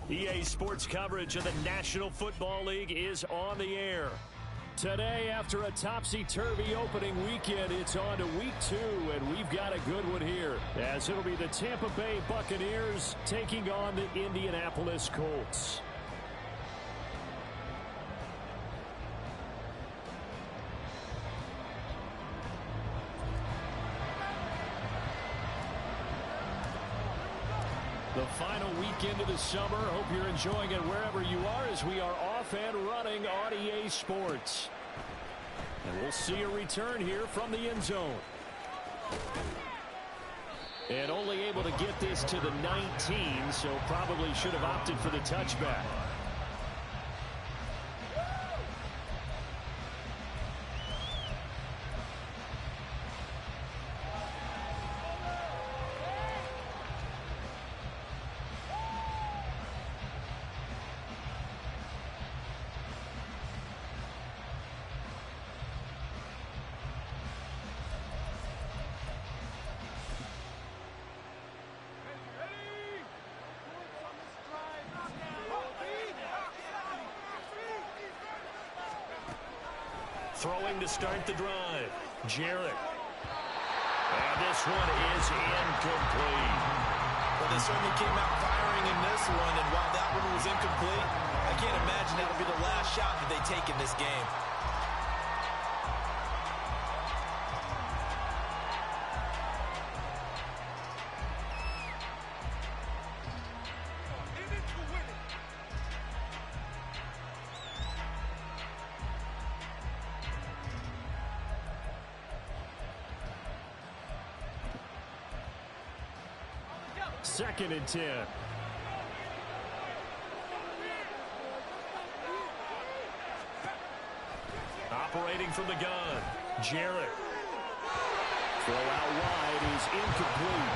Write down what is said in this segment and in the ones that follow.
EA Sports coverage of the National Football League is on the air. Today, after a topsy-turvy opening weekend, it's on to week 2, and we've got a good one here, as it'll be the Tampa Bay Buccaneers taking on the Indianapolis Colts. The final weekend of the summer. Hope you're enjoying it wherever you are as we are off and running on EA Sports. And we'll see a return here from the end zone. And only able to get this to the 19, so probably should have opted for the touchback. Throwing to start the drive. Jarrett. And this one is incomplete. Well, they certainly came out firing in this one, and while that one was incomplete, I can't imagine that'll be the last shot that they take in this game. Second and 10. Operating from the gun. Jarrett. Throw out wide is incomplete.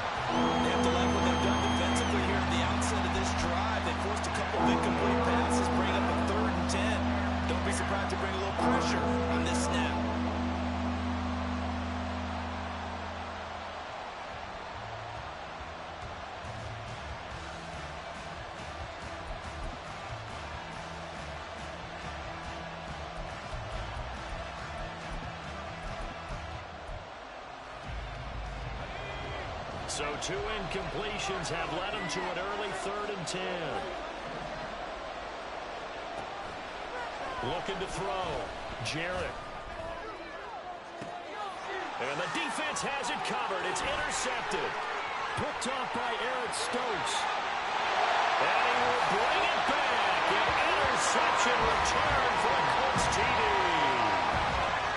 They have to like what they've done defensively here at the outset of this drive. They forced a couple of incomplete passes, bring up a 3rd and 10. Don't be surprised to bring a little pressure on this snap. So 2 incompletions have led him to an early 3rd and 10. Looking to throw. Jarrett. And the defense has it covered. It's intercepted. Picked off by Eric Stokes. And he will bring it back. An interception return for a Colts TD.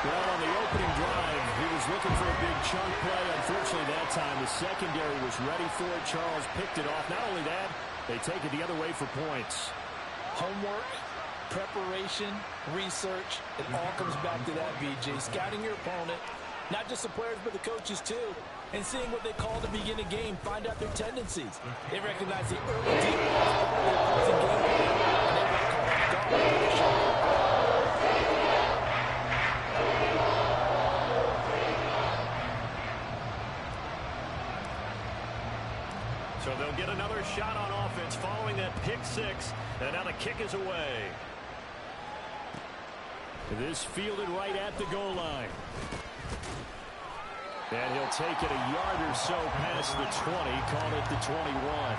Well, on the opening drive, he was looking for a big chunk play. Unfortunately, that time the secondary was ready for it. Charles picked it off. Not only that, they take it the other way for points. Homework, preparation, research, it all comes back to that, BJ. Scouting your opponent, not just the players, but the coaches too, and seeing what they call to begin a game, find out their tendencies. They recognize the early deep ball as part of their opposing game plan, and they will call it guard. So they'll get another shot on offense following that pick 6. And now the kick is away. This fielded right at the goal line. And he'll take it a yard or so past the 20, call it the 21.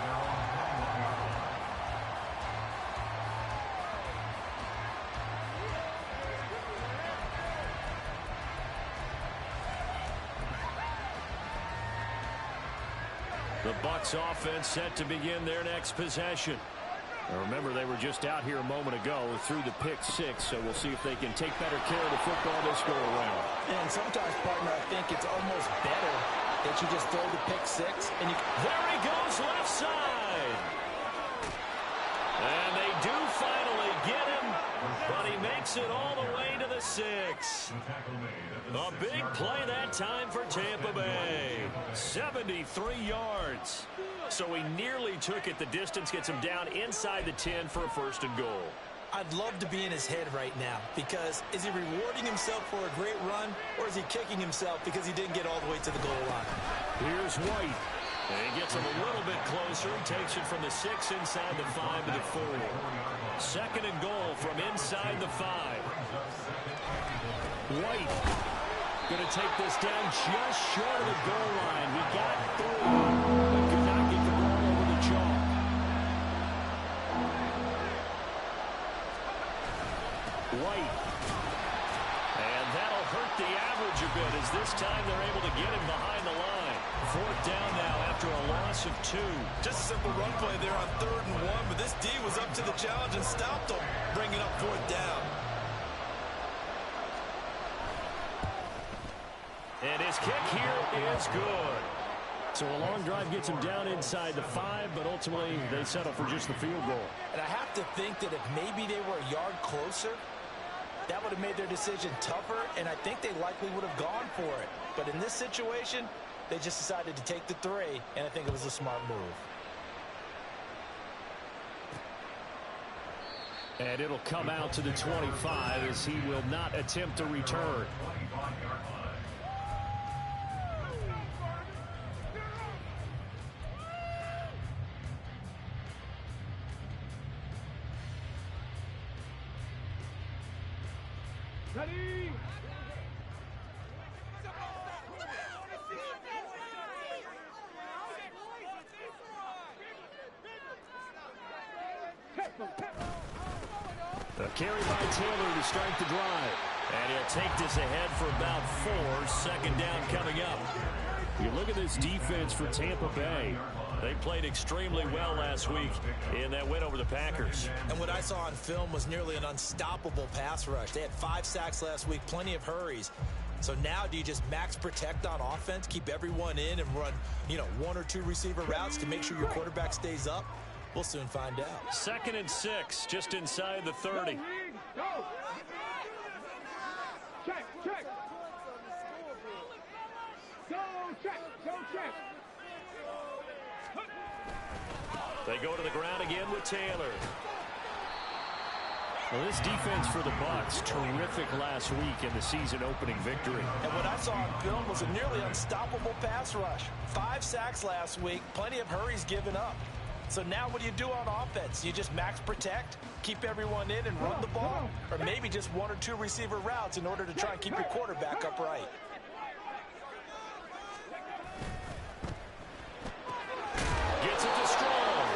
The Bucs offense set to begin their next possession. Now remember, they were just out here a moment ago through the pick 6, so we'll see if they can take better care of the football this go around. And sometimes, partner, I think it's almost better that you just throw the pick 6. And there he goes, left side. And they do finally get him, but he makes it all the way to the 6. A big play that time for Tampa Bay. 73 yards. So he nearly took it the distance, gets him down inside the 10 for a 1st and goal. I'd love to be in his head right now, because is he rewarding himself for a great run, or is he kicking himself because he didn't get all the way to the goal line? Here's White. He gets him a little bit closer. He takes it from the 6 inside the 5 to the 4. Second and goal from inside the 5. White going to take this down just short of the goal line. He got through, but could not get the ball over the chalk. White. And that'll hurt the average a bit as this time they're able to get him behind the line. Fourth down now after a loss of 2. Just a simple run play there on 3rd and 1, but this D was up to the challenge and stopped them, bringing up 4th down. And his kick here is good. So a long drive gets him down inside the 5, but ultimately they settle for just the field goal. And I have to think that if maybe they were a yard closer, that would have made their decision tougher, and I think they likely would have gone for it. But in this situation, they just decided to take the 3, and I think it was a smart move. And it'll come out to the 25 as he will not attempt to return. Ready? A carry by Taylor to start the drive. And he'll take this ahead for about 4. Second down coming up. You look at this defense for Tampa Bay. They played extremely well last week in that win over the Packers. And what I saw on film was nearly an unstoppable pass rush. They had 5 sacks last week, plenty of hurries. So now do you just max protect on offense, keep everyone in and run, 1 or 2 receiver routes to make sure your quarterback stays up? We'll soon find out. 2nd and 6, just inside the 30. Go! Check, check! Go check, go check! They go to the ground again with Taylor. Well, this defense for the Bucs, terrific last week in the season opening victory. And what I saw on film was a nearly unstoppable pass rush. 5 sacks last week, plenty of hurries given up. So now what do you do on offense? You just max protect, keep everyone in and run the ball? Or maybe just 1 or 2 receiver routes in order to try and keep your quarterback upright? Gets it to Strong.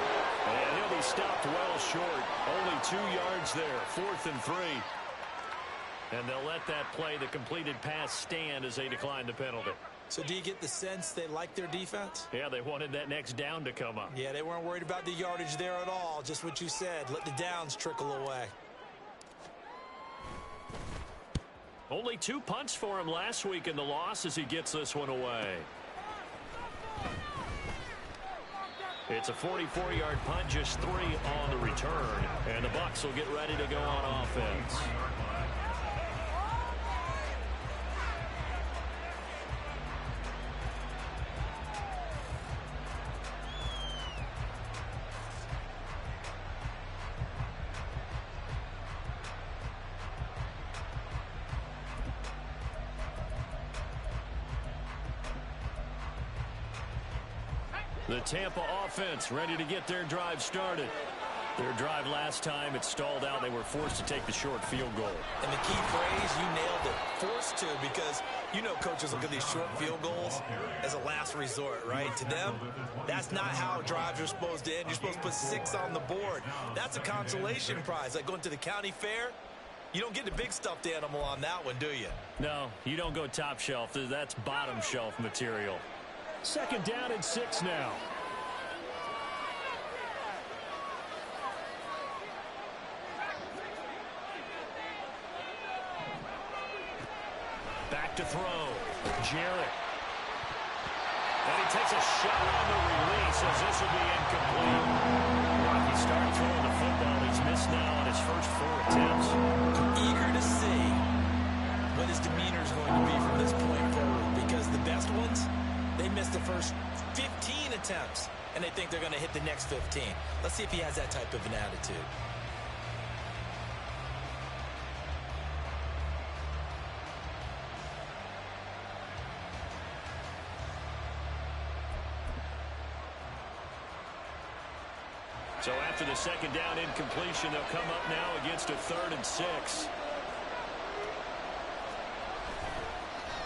And he'll be stopped well short. Only 2 yards there. 4th and 3. And they'll let that play, the completed pass, stand as they decline the penalty. So do you get the sense they like their defense? Yeah, they wanted that next down to come up. Yeah, they weren't worried about the yardage there at all. Just what you said. Let the downs trickle away. Only 2 punts for him last week in the loss as he gets this one away. It's a 44-yard punt, just 3 on the return. And the Bucs will get ready to go on offense. The Tampa offense ready to get their drive started. Their drive last time, it stalled out. They were forced to take the short field goal. And the key phrase, you nailed it, forced to, because coaches look at these short field goals as a last resort, right? To them, that's not how drives are supposed to end. You're supposed to put 6 on the board. That's a consolation prize. Like going to the county fair, you don't get the big stuffed animal on that one, do you? No, you don't go top shelf. That's bottom shelf material. 2nd down and 6 now. Back to throw. Jarrett. And he takes a shot on the release as this will be incomplete. Rocky start throwing the football. He's missed now on his first 4 attempts. Eager to see what his demeanor is going to be from this point forward, because the best ones, they missed the first 15 attempts, and they think they're going to hit the next 15. Let's see if he has that type of an attitude. So after the second down incompletion, they'll come up now against a 3rd and 6.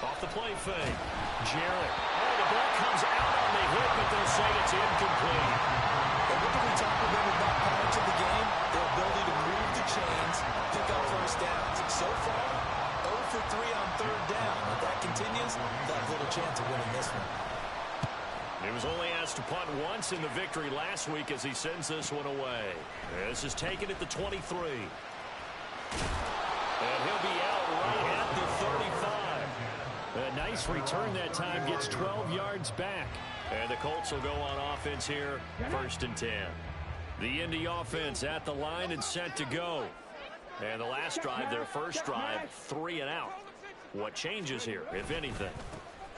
Off the play fake. Jarrett. Oh, the ball comes out on the hit, but they'll say it's incomplete. And what do we talk with them about prior to the game? Their ability to move the chains, pick up first downs. So far, 0 for 3 on 3rd down. If that continues, they'll have little chance of winning this one. He was only asked to punt once in the victory last week as he sends this one away. This is taken at the 23. And he'll be out right at the 35. A nice return that time, gets 12 yards back. And the Colts will go on offense here, 1st and 10. The Indy offense at the line and set to go. And the last drive, their first drive, 3 and out. What changes here, if anything?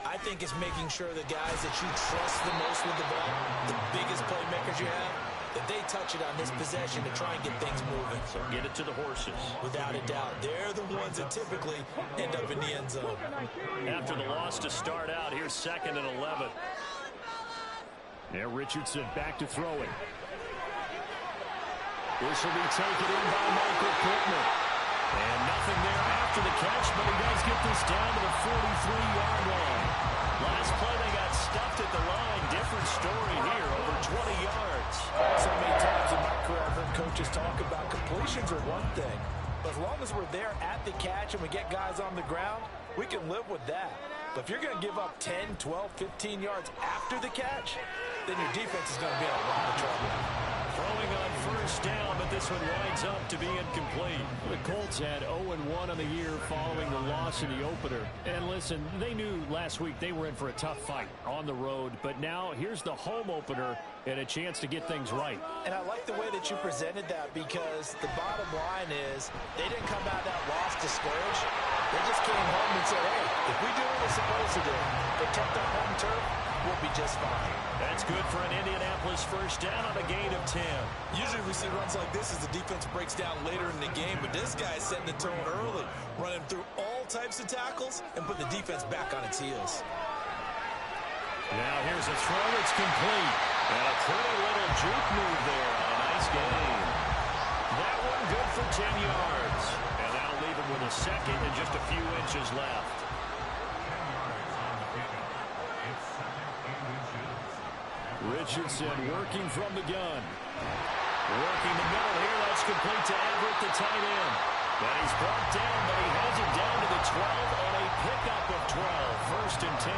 I think it's making sure the guys that you trust the most with the ball, the biggest playmakers you have, that they touch it on this possession to try and get things moving. So get it to the horses. Without a doubt. They're the ones that typically end up in the end zone. After the loss to start out, here's 2nd and 11. Now Richardson back to throw it. This will be taken in by Michael Pittman. And nothing there after the catch, but he does get this down to the 43-yard line. Last play, they got stuffed at the line. Different story here, over 20 yards. So many times in my career, I've heard coaches talk about completions are one thing. But as long as we're there at the catch and we get guys on the ground, we can live with that. But if you're going to give up 10, 12, 15 yards after the catch, then your defense is going to be in a lot of trouble. Throwing on first down, but this one winds up to be incomplete. The Colts had 0-1 on the year following the loss in the opener. And listen, they knew last week they were in for a tough fight on the road. But now here's the home opener and a chance to get things right. And I like the way that you presented that, because the bottom line is they didn't come out of that loss discouraged. They just came home and said, hey, if we do what we're supposed to do, protect our home turf, we'll be just fine. That's good for an Indianapolis first down on a gain of 10. Usually we see runs like this as the defense breaks down later in the game, but this guy's setting the tone early, running through all types of tackles and put the defense back on its heels. Now here's a throw. It's complete. And a pretty little juke move there on a nice gain. That one good for 10 yards. And that'll leave him with a second and just a few inches left. Richardson working from the gun. Working the middle here. That's complete to Everett, the tight end. And he's brought down, but he has it down to the 12 on a pickup of 12. 1st and 10.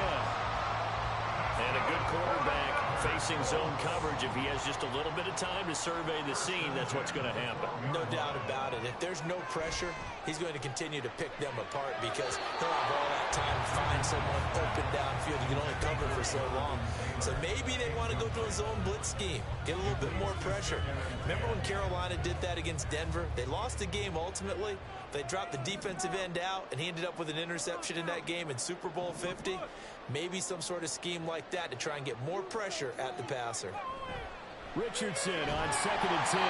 And a good quarterback facing zone coverage. If he has just a little bit of time to survey the scene, that's what's going to happen. No doubt about it. If there's no pressure, he's going to continue to pick them apart because he'll have all that time to find someone open downfield. You can only cover for so long. So maybe they want to go to a zone blitz scheme, get a little bit more pressure. Remember when Carolina did that against Denver? They lost the game ultimately. They dropped the defensive end out, and he ended up with an interception in that game in Super Bowl 50. Maybe some sort of scheme like that to try and get more pressure at the passer. Richardson on 2nd and 10.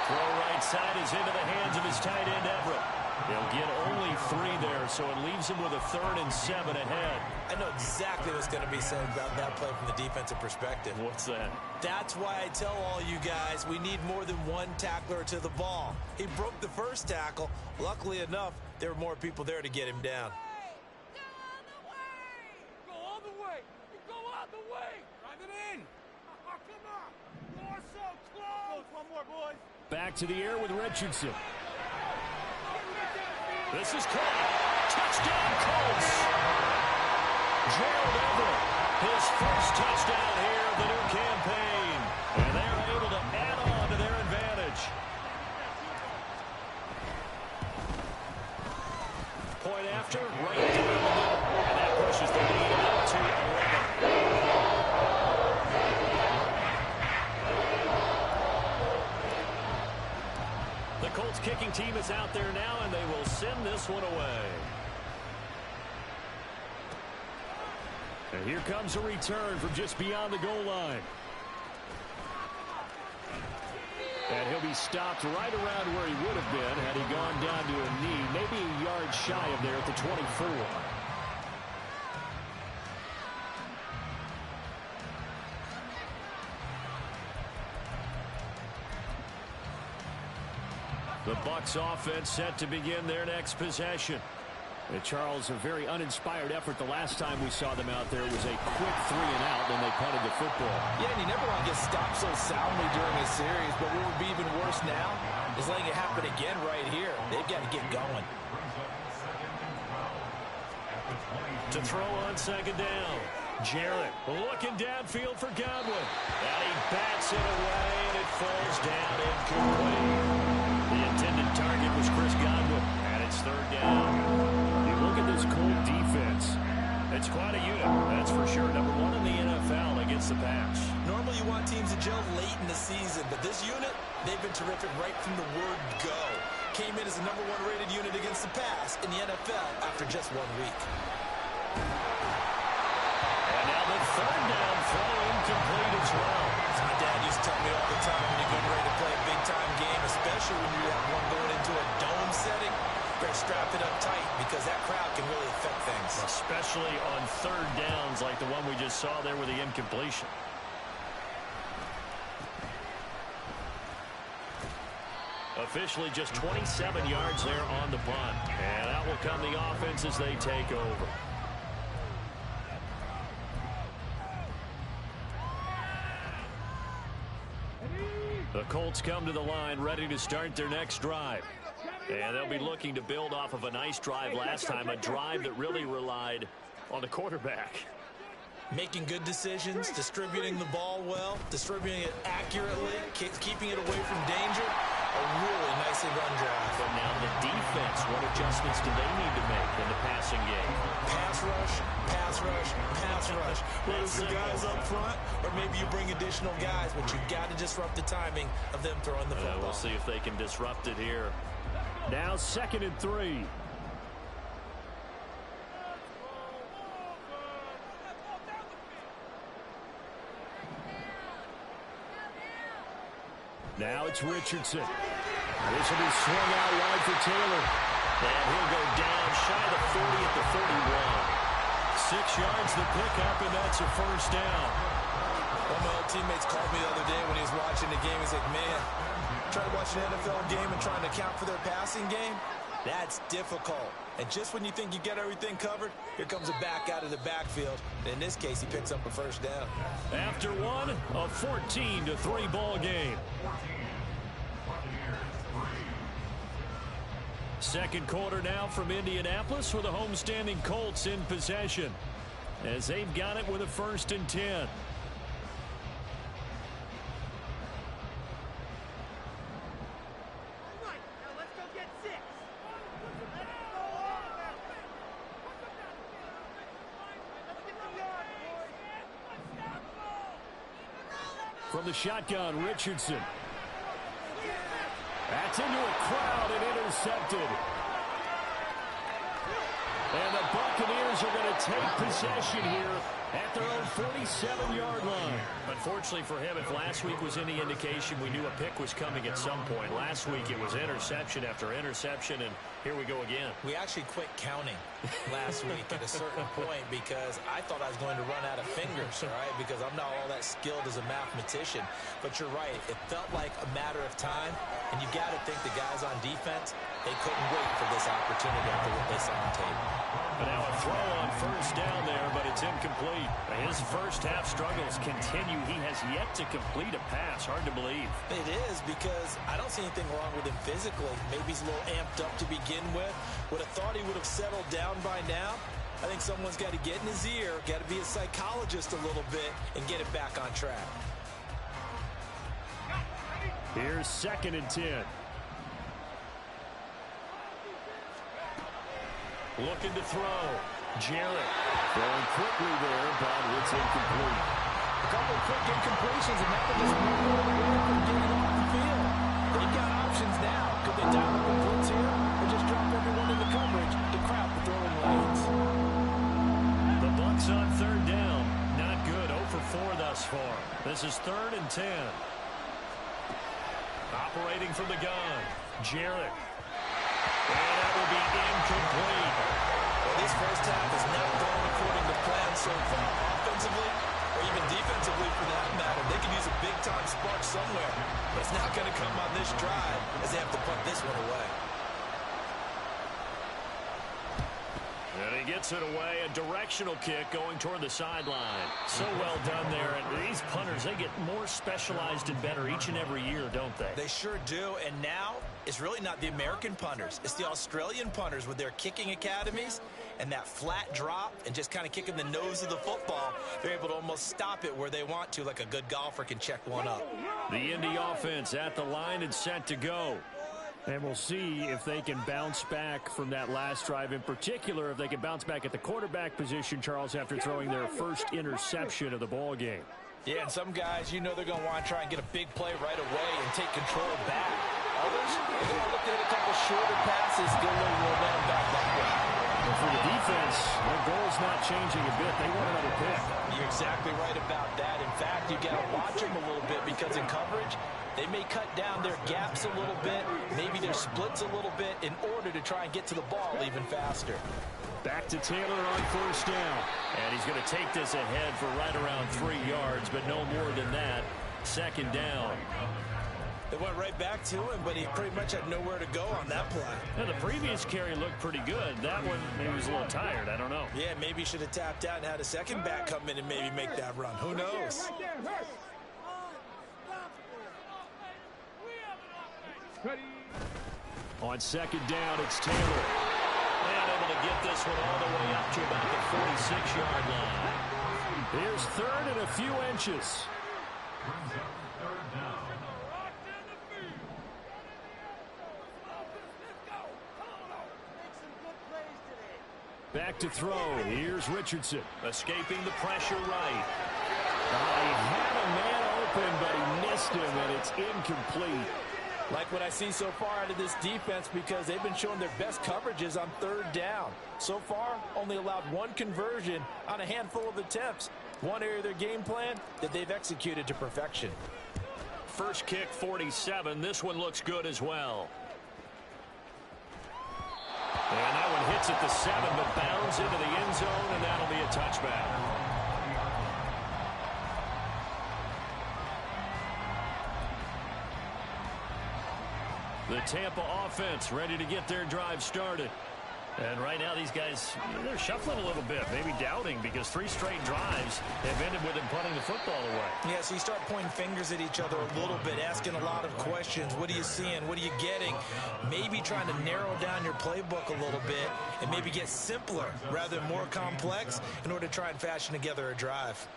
Throw right side is into the hands of his tight end, Everett. He'll get only 3 there, so it leaves him with a 3rd and 7 ahead. I know exactly what's going to be said about that play from the defensive perspective. What's that? That's why I tell all you guys we need more than one tackler to the ball. He broke the first tackle. Luckily enough, there were more people there to get him down. Go all the way. Go all the way. Drive it in. Come on. More so close. One more, boys. Back to the air with Richardson. This is caught. Touchdown, Colts. Gerald Everett, his first touchdown here of the new campaign. And they're able to add on to their advantage. Point after, right down the middle. And that pushes the lead out to 11. The Colts kicking team is out there now, and they will send this one away. And here comes a return from just beyond the goal line. And he'll be stopped right around where he would have been had he gone down to a knee, maybe a yard shy of there at the 24. The Bucs offense set to begin their next possession. Charles, a very uninspired effort. The last time we saw them out there was a quick 3 and out when they punted the football. Yeah, and you never want to get stopped so soundly during a series, but what would be even worse now is letting it happen again right here. They've got to get going. To throw on second down. Jarrett looking downfield for Godwin. And he bats it away, and it falls down incomplete. The intended target was Chris Godwin, and it's third down. You look at this Colt defense. It's quite a unit, that's for sure. Number 1 in the NFL against the pass. Normally you want teams to gel late in the season, but this unit, they've been terrific right from the word go. Came in as the number 1 rated unit against the pass in the NFL after just 1 week. And now the third down throw incomplete as well. As my dad used to tell me all the time, when you're getting ready to play a big-time game, especially when you have one going into a dome setting, better strap it up tight because that crowd can really affect things. Especially on third downs like the one we just saw there with the incompletion. Officially just 27 yards there on the punt. And out will come the offense as they take over. The Colts come to the line ready to start their next drive. And they'll be looking to build off of a nice drive last time, a drive that really relied on the quarterback. Making good decisions, distributing the ball well, distributing it accurately, keeping it away from danger. A really nicely run drive. But now the defense, what adjustments do they need to make in the passing game? Pass rush, pass rush, pass rush. Whether it's the guys up front or maybe you bring additional guys, but you've got to disrupt the timing of them throwing the football. We'll see if they can disrupt it here. Now 2nd and 3. Now it's Richardson. This will be swung out wide for Taylor. And he'll go down shy of the 40 at the 41. 6 yards the pickup, and that's a first down. One of my old teammates called me the other day when he was watching the game. He's like, man, trying to watch an NFL game and trying to account for their passing game, that's difficult. And just when you think you get everything covered, here comes a back out of the backfield. In this case, he picks up a first down. After one, a 14-3 ball game. Second quarter now from Indianapolis with the homestanding Colts in possession as they've got it with a 1st and 10. From the shotgun, Richardson. That's into a crowd and intercepted. And the Buccaneers are going to take possession here at their own 47-yard line. Unfortunately for him, if last week was any indication, we knew a pick was coming at some point. Last week it was interception after interception, and here we go again. We actually quit counting last week at a certain point because I thought I was going to run out of fingers, all right, because I'm not all that skilled as a mathematician. But you're right. It felt like a matter of time, and you've got to think the guys on defense, they couldn't wait for this opportunity after what they saw on tape. But now a throw on first down there, but it's incomplete. His first half struggles continue. He has yet to complete a pass. Hard to believe. It is because I don't see anything wrong with him physically. Maybe he's a little amped up to begin with. Would have thought he would have settled down by now. I think someone's got to get in his ear, got to be a psychologist a little bit, and get it back on track. Here's 2nd and 10. Looking to throw. Jarrett. Throwing quickly there, but it's incomplete. A couple of quick incompletions, and now they're just moving away from getting off the field. They've got options now. Could they dial up a blitz here or just drop everyone into coverage to crowd the throwing lanes? The Bucs on third down. Not good. 0 for 4 thus far. This is 3rd and 10. Operating from the gun. Jarrett. And that will be incomplete. Well, this first half is not going according to plan so far. Offensively, or even defensively for that matter. They could use a big-time spark somewhere, but it's not going to come on this drive as they have to punt this one away. And he gets it away, a directional kick going toward the sideline. So well done there. And these punters, they get more specialized and better each and every year, don't they? They sure do. And now it's really not the American punters. It's the Australian punters with their kicking academies and that flat drop and just kind of kicking the nose of the football. They're able to almost stop it where they want to, like a good golfer can check one up. The Indy offense at the line and set to go. And we'll see if they can bounce back from that last drive. In particular, if they can bounce back at the quarterback position, Charles, after throwing their first interception of the ball game. Yeah, and some guys, you know they're going to want to try and get a big play right away and take control back. Others, they're going to look at a couple shorter passes, get a little momentum back that way. And for the defense, their goal's not changing a bit. They want another pick. You're exactly right about that. In fact, you got to watch them a little bit because in coverage, they may cut down their gaps a little bit, maybe their splits a little bit in order to try and get to the ball even faster. Back to Taylor on first down. And he's going to take this ahead for right around 3 yards, but no more than that. Second down. They went right back to him, but he pretty much had nowhere to go on that play. Now, the previous carry looked pretty good. That one, maybe he was a little tired. I don't know. Yeah, maybe he should have tapped out and had a second back come in and maybe make that run. Who knows? On second down, it's Taylor. And able to get this one all the way up to about the 46-yard line. Here's third and a few inches. Back to throw. Here's Richardson. Escaping the pressure right. He had a man open, but he missed him, and it's incomplete. Like what I see so far out of this defense because they've been showing their best coverages on third down. So far, only allowed one conversion on a handful of attempts. One area of their game plan that they've executed to perfection. First kick, 47. This one looks good as well. And that one hits at the 7, but bounds into the end zone, and that'll be a touchback. The Tampa offense ready to get their drive started. And right now these guys, they're shuffling a little bit, maybe doubting because 3 straight drives have ended with them punting the football away. Yeah, so you start pointing fingers at each other a little bit, asking a lot of questions. What are you seeing? What are you getting? Maybe trying to narrow down your playbook a little bit and maybe get simpler rather than more complex in order to try and fashion together a drive.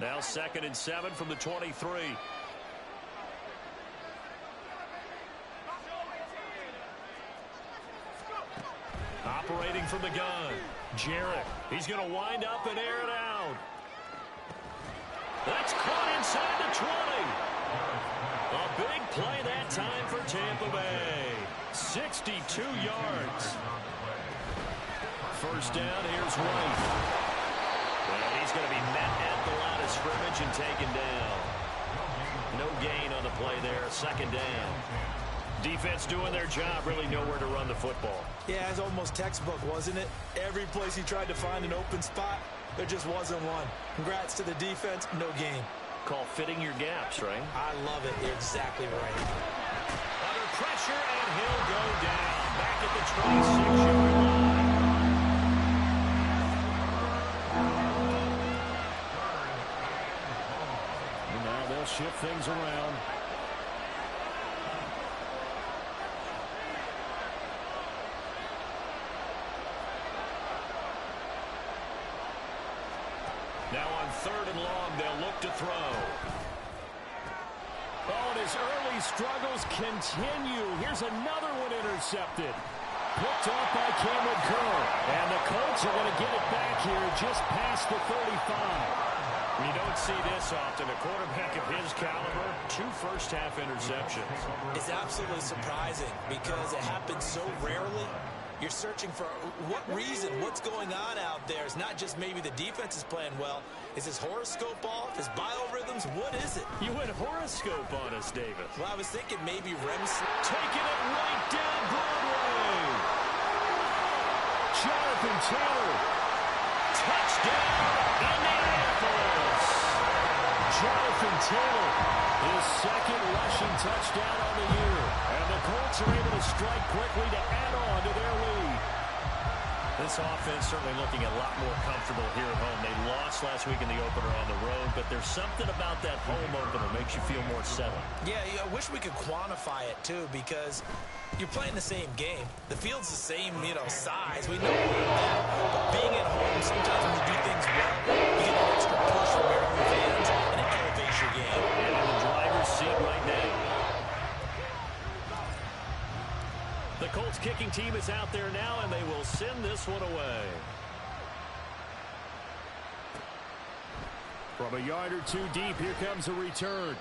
Now 2nd and 7 from the 23. Operating from the gun. Jarrett. He's going to wind up and air it out. That's caught inside the 20. A big play that time for Tampa Bay. 62 yards. First down, here's White. And he's going to be met at the line of scrimmage and taken down. No gain on the play there. 2nd down. Defense doing their job, really nowhere to run the football. Yeah, it's almost textbook, wasn't it? Every place he tried to find an open spot, there just wasn't one. Congrats to the defense, no gain. Call fitting your gaps, right? I love it. You're exactly right. Under pressure, and he'll go down. Back at the 26-yard line. And now they'll shift things around. Now on 3rd and long, they'll look to throw. Oh, and his early struggles continue. Here's another one intercepted. Picked off by Cameron Curl. And the Colts are going to get it back here just past the 35. You don't see this often. A quarterback of his caliber, 2 first-half interceptions. It's absolutely surprising because it happens so rarely. You're searching for what reason, what's going on out there. It's not just maybe the defense is playing well. Is his horoscope off? His biorhythms? What is it? You went horoscope on us, Davis. Well, I was thinking maybe REM's taking it right down Broadway. Jonathan Taylor. Touchdown, Indianapolis. Jonathan Taylor, his second rushing touchdown on the year. And the Colts are able to strike quickly to add on to their lead. This offense certainly looking a lot more comfortable here at home. They lost last week in the opener on the road, but there's something about that home opener makes you feel more settled. Yeah, I wish we could quantify it, too, because you're playing the same game. The field's the same, size. We know that. But being at home, sometimes when you do things well, you get an extra push from your own fans, and it elevates your game. And in the driver's seat right now. The Colts kicking team is out there now, and they will send this one away. From a yard or 2 deep, here comes a return.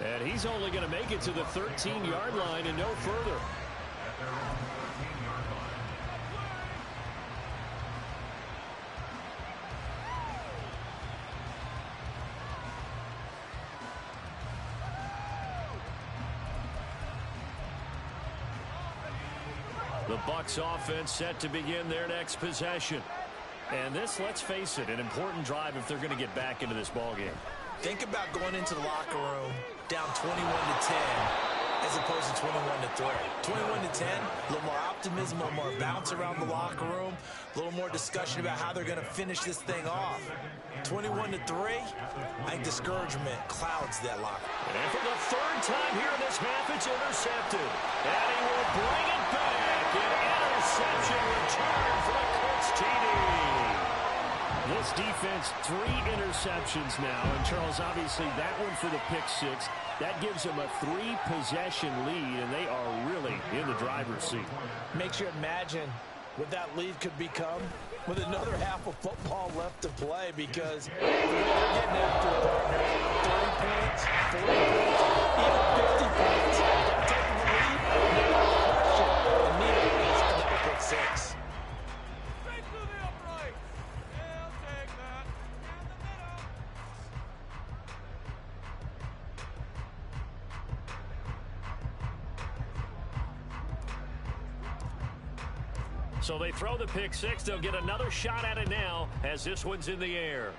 And he's only going to make it to the 13-yard line and no further. The Bucs offense set to begin their next possession. And this, let's face it, an important drive if they're going to get back into this ballgame. Think about going into the locker room down 21-10 as opposed to 21-3. 21-10, a little more optimism, a little more bounce around the locker room, a little more discussion about how they're going to finish this thing off. 21-3, I think discouragement clouds that locker. And for the 3rd time here in this half, it's intercepted. And he will bring it back. An interception return for the Colts TD. This defense, 3 interceptions now. And, Charles, obviously that one for the pick 6. That gives them a 3-possession lead, and they are really in the driver's seat. Makes you imagine what that lead could become with another half of football left to play, because they're getting after it, partner. 30 points, 40 points, even 50 points. That type of a lead, no question. And neither is another pick 6. Straight through the upright. He'll take that. So they throw the pick 6. They'll get another shot at it now as this one's in the air.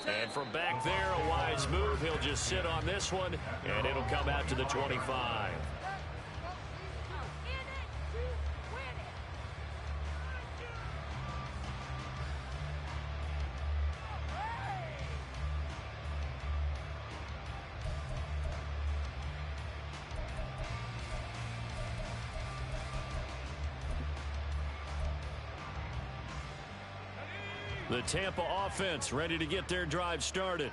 And from back there, a wise move. He'll just sit on this one, and it'll come out to the 25. The Tampa offense ready to get their drive started.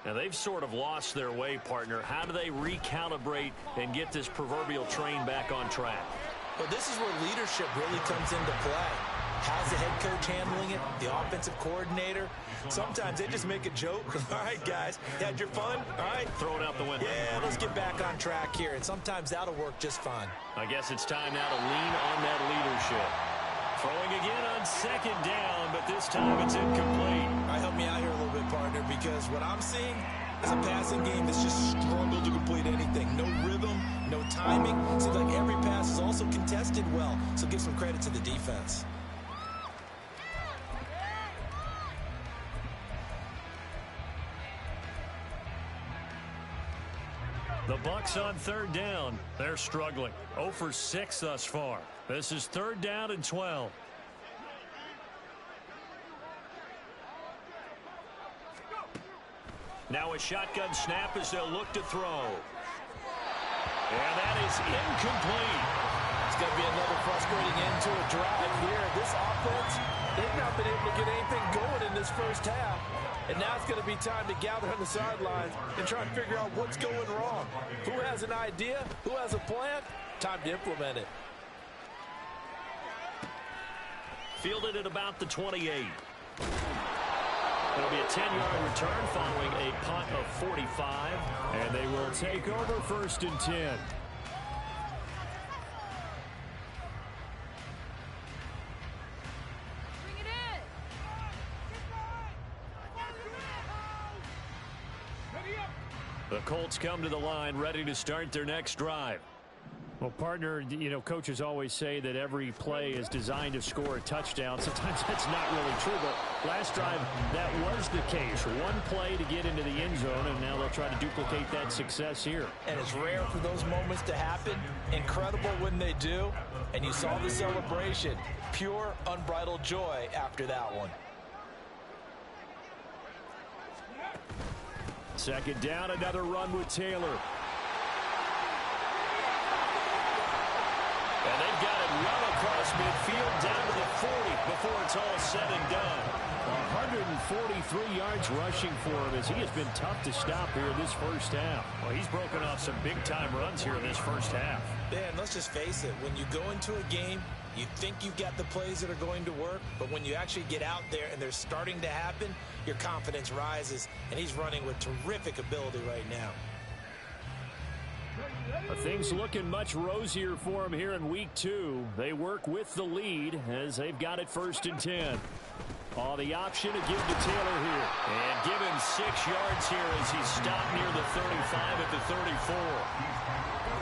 Now, they've sort of lost their way, partner. How do they recalibrate and get this proverbial train back on track? Well, this is where leadership really comes into play. How's the head coach handling it? The offensive coordinator? Sometimes they just make a joke. All right, guys, you had your fun? All right. Throw it out the window. Yeah, let's get back on track here. And sometimes that'll work just fine. I guess it's time now to lean on that leadership. Throwing again on 2nd down, but this time it's incomplete. All right, help me out here a little bit, partner, because what I'm seeing is a passing game that's just struggled to complete anything. No rhythm, no timing. Seems like every pass is also contested well, so give some credit to the defense. The Bucs on 3rd down. They're struggling. 0 for 6 thus far. This is 3rd down and 12. Now a shotgun snap as they'll look to throw. And that is incomplete. It's going to be another frustrating end to a drive here. This offense, they've not been able to get anything going in this first half. And now it's going to be time to gather on the sidelines and try and figure out what's going wrong. Who has an idea? Who has a plan? Time to implement it. fielded at about the 28. It'll be a 10-yard return following a punt of 45. And they will take over 1st and 10. The Colts come to the line ready to start their next drive. Well, partner, you know, coaches always say that every play is designed to score a touchdown. Sometimes that's not really true, but last drive, that was the case. One play to get into the end zone, and now they'll try to duplicate that success here. And it's rare for those moments to happen. Incredible when they do. And you saw the celebration. Pure, unbridled joy after that one. 2nd down, another run with Taylor. And they've got it well across midfield down to the 40 before it's all said and done. 143 yards rushing for him as he has been tough to stop here in this first half. Well, he's broken off some big-time runs here in this first half. Man, let's just face it. When you go into a game, you think you've got the plays that are going to work, but when you actually get out there and they're starting to happen, your confidence rises, and he's running with terrific ability right now. Things looking much rosier for him here in week 2. They work with the lead as they've got it 1st and 10. Oh, the option to give to Taylor here. And give him 6 yards here as he's stopped near the 35 at the 34.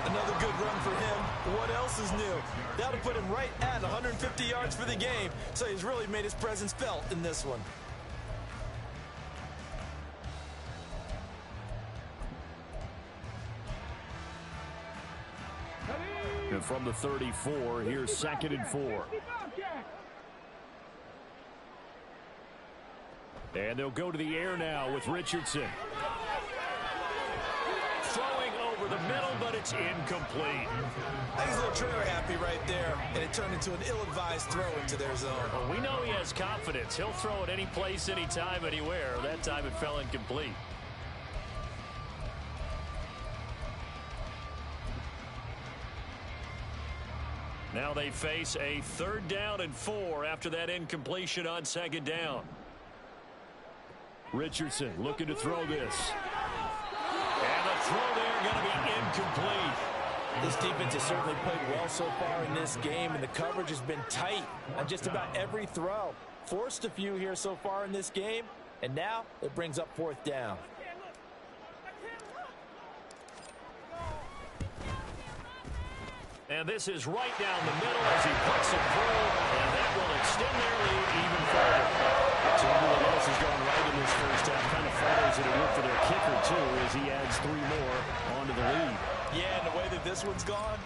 Another good run for him. What else is new? That'll put him right at 150 yards for the game. So he's really made his presence felt in this one. And from the 34, here's 2nd and 4. And they'll go to the air now with Richardson. Throwing over the middle, but it's incomplete. He's a little trigger happy right there, and it turned into an ill-advised throw into their zone. Well, we know he has confidence. He'll throw it any place, anytime, anywhere. That time it fell incomplete. Now they face a 3rd down and 4 after that incompletion on 2nd down. Richardson looking to throw this. And the throw there going to be incomplete. This defense has certainly played well so far in this game, and the coverage has been tight on just about every throw. Forced a few here so far in this game, and now it brings up 4th down. And this is right down the middle as he puts it through, and that will extend their lead even further. So everyone else has gone right in this first half. Kind of follows that it worked for their kicker, too, as he adds 3 more onto the lead. Yeah, and the way that this one's gone,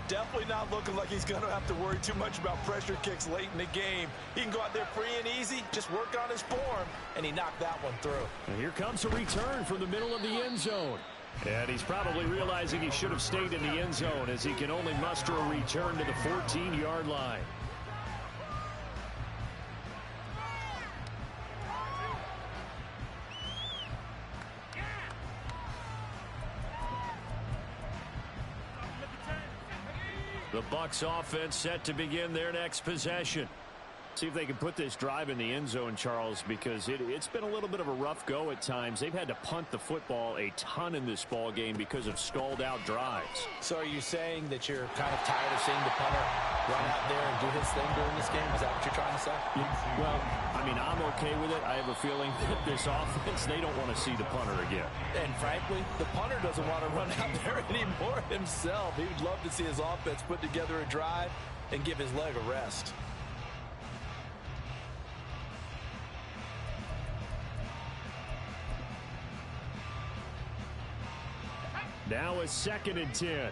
definitely not looking like he's going to have to worry too much about pressure kicks late in the game. He can go out there free and easy, just work on his form, and he knocked that one through. And here comes a return from the middle of the end zone. And he's probably realizing he should have stayed in the end zone as he can only muster a return to the 14-yard line. The Bucs offense set to begin their next possession. See if they can put this drive in the end zone, Charles, because it's been a little bit of a rough go at times. They've had to punt the football a ton in this ball game because of stalled out drives. So are you saying that you're kind of tired of seeing the punter run out there and do his thing during this game? Is that what you're trying to say? Well, I mean, I'm okay with it. I have a feeling that this offense, they don't want to see the punter again. And frankly, the punter doesn't want to run out there anymore himself. He would love to see his offense put together a drive and give his leg a rest. Now a 2nd and 10.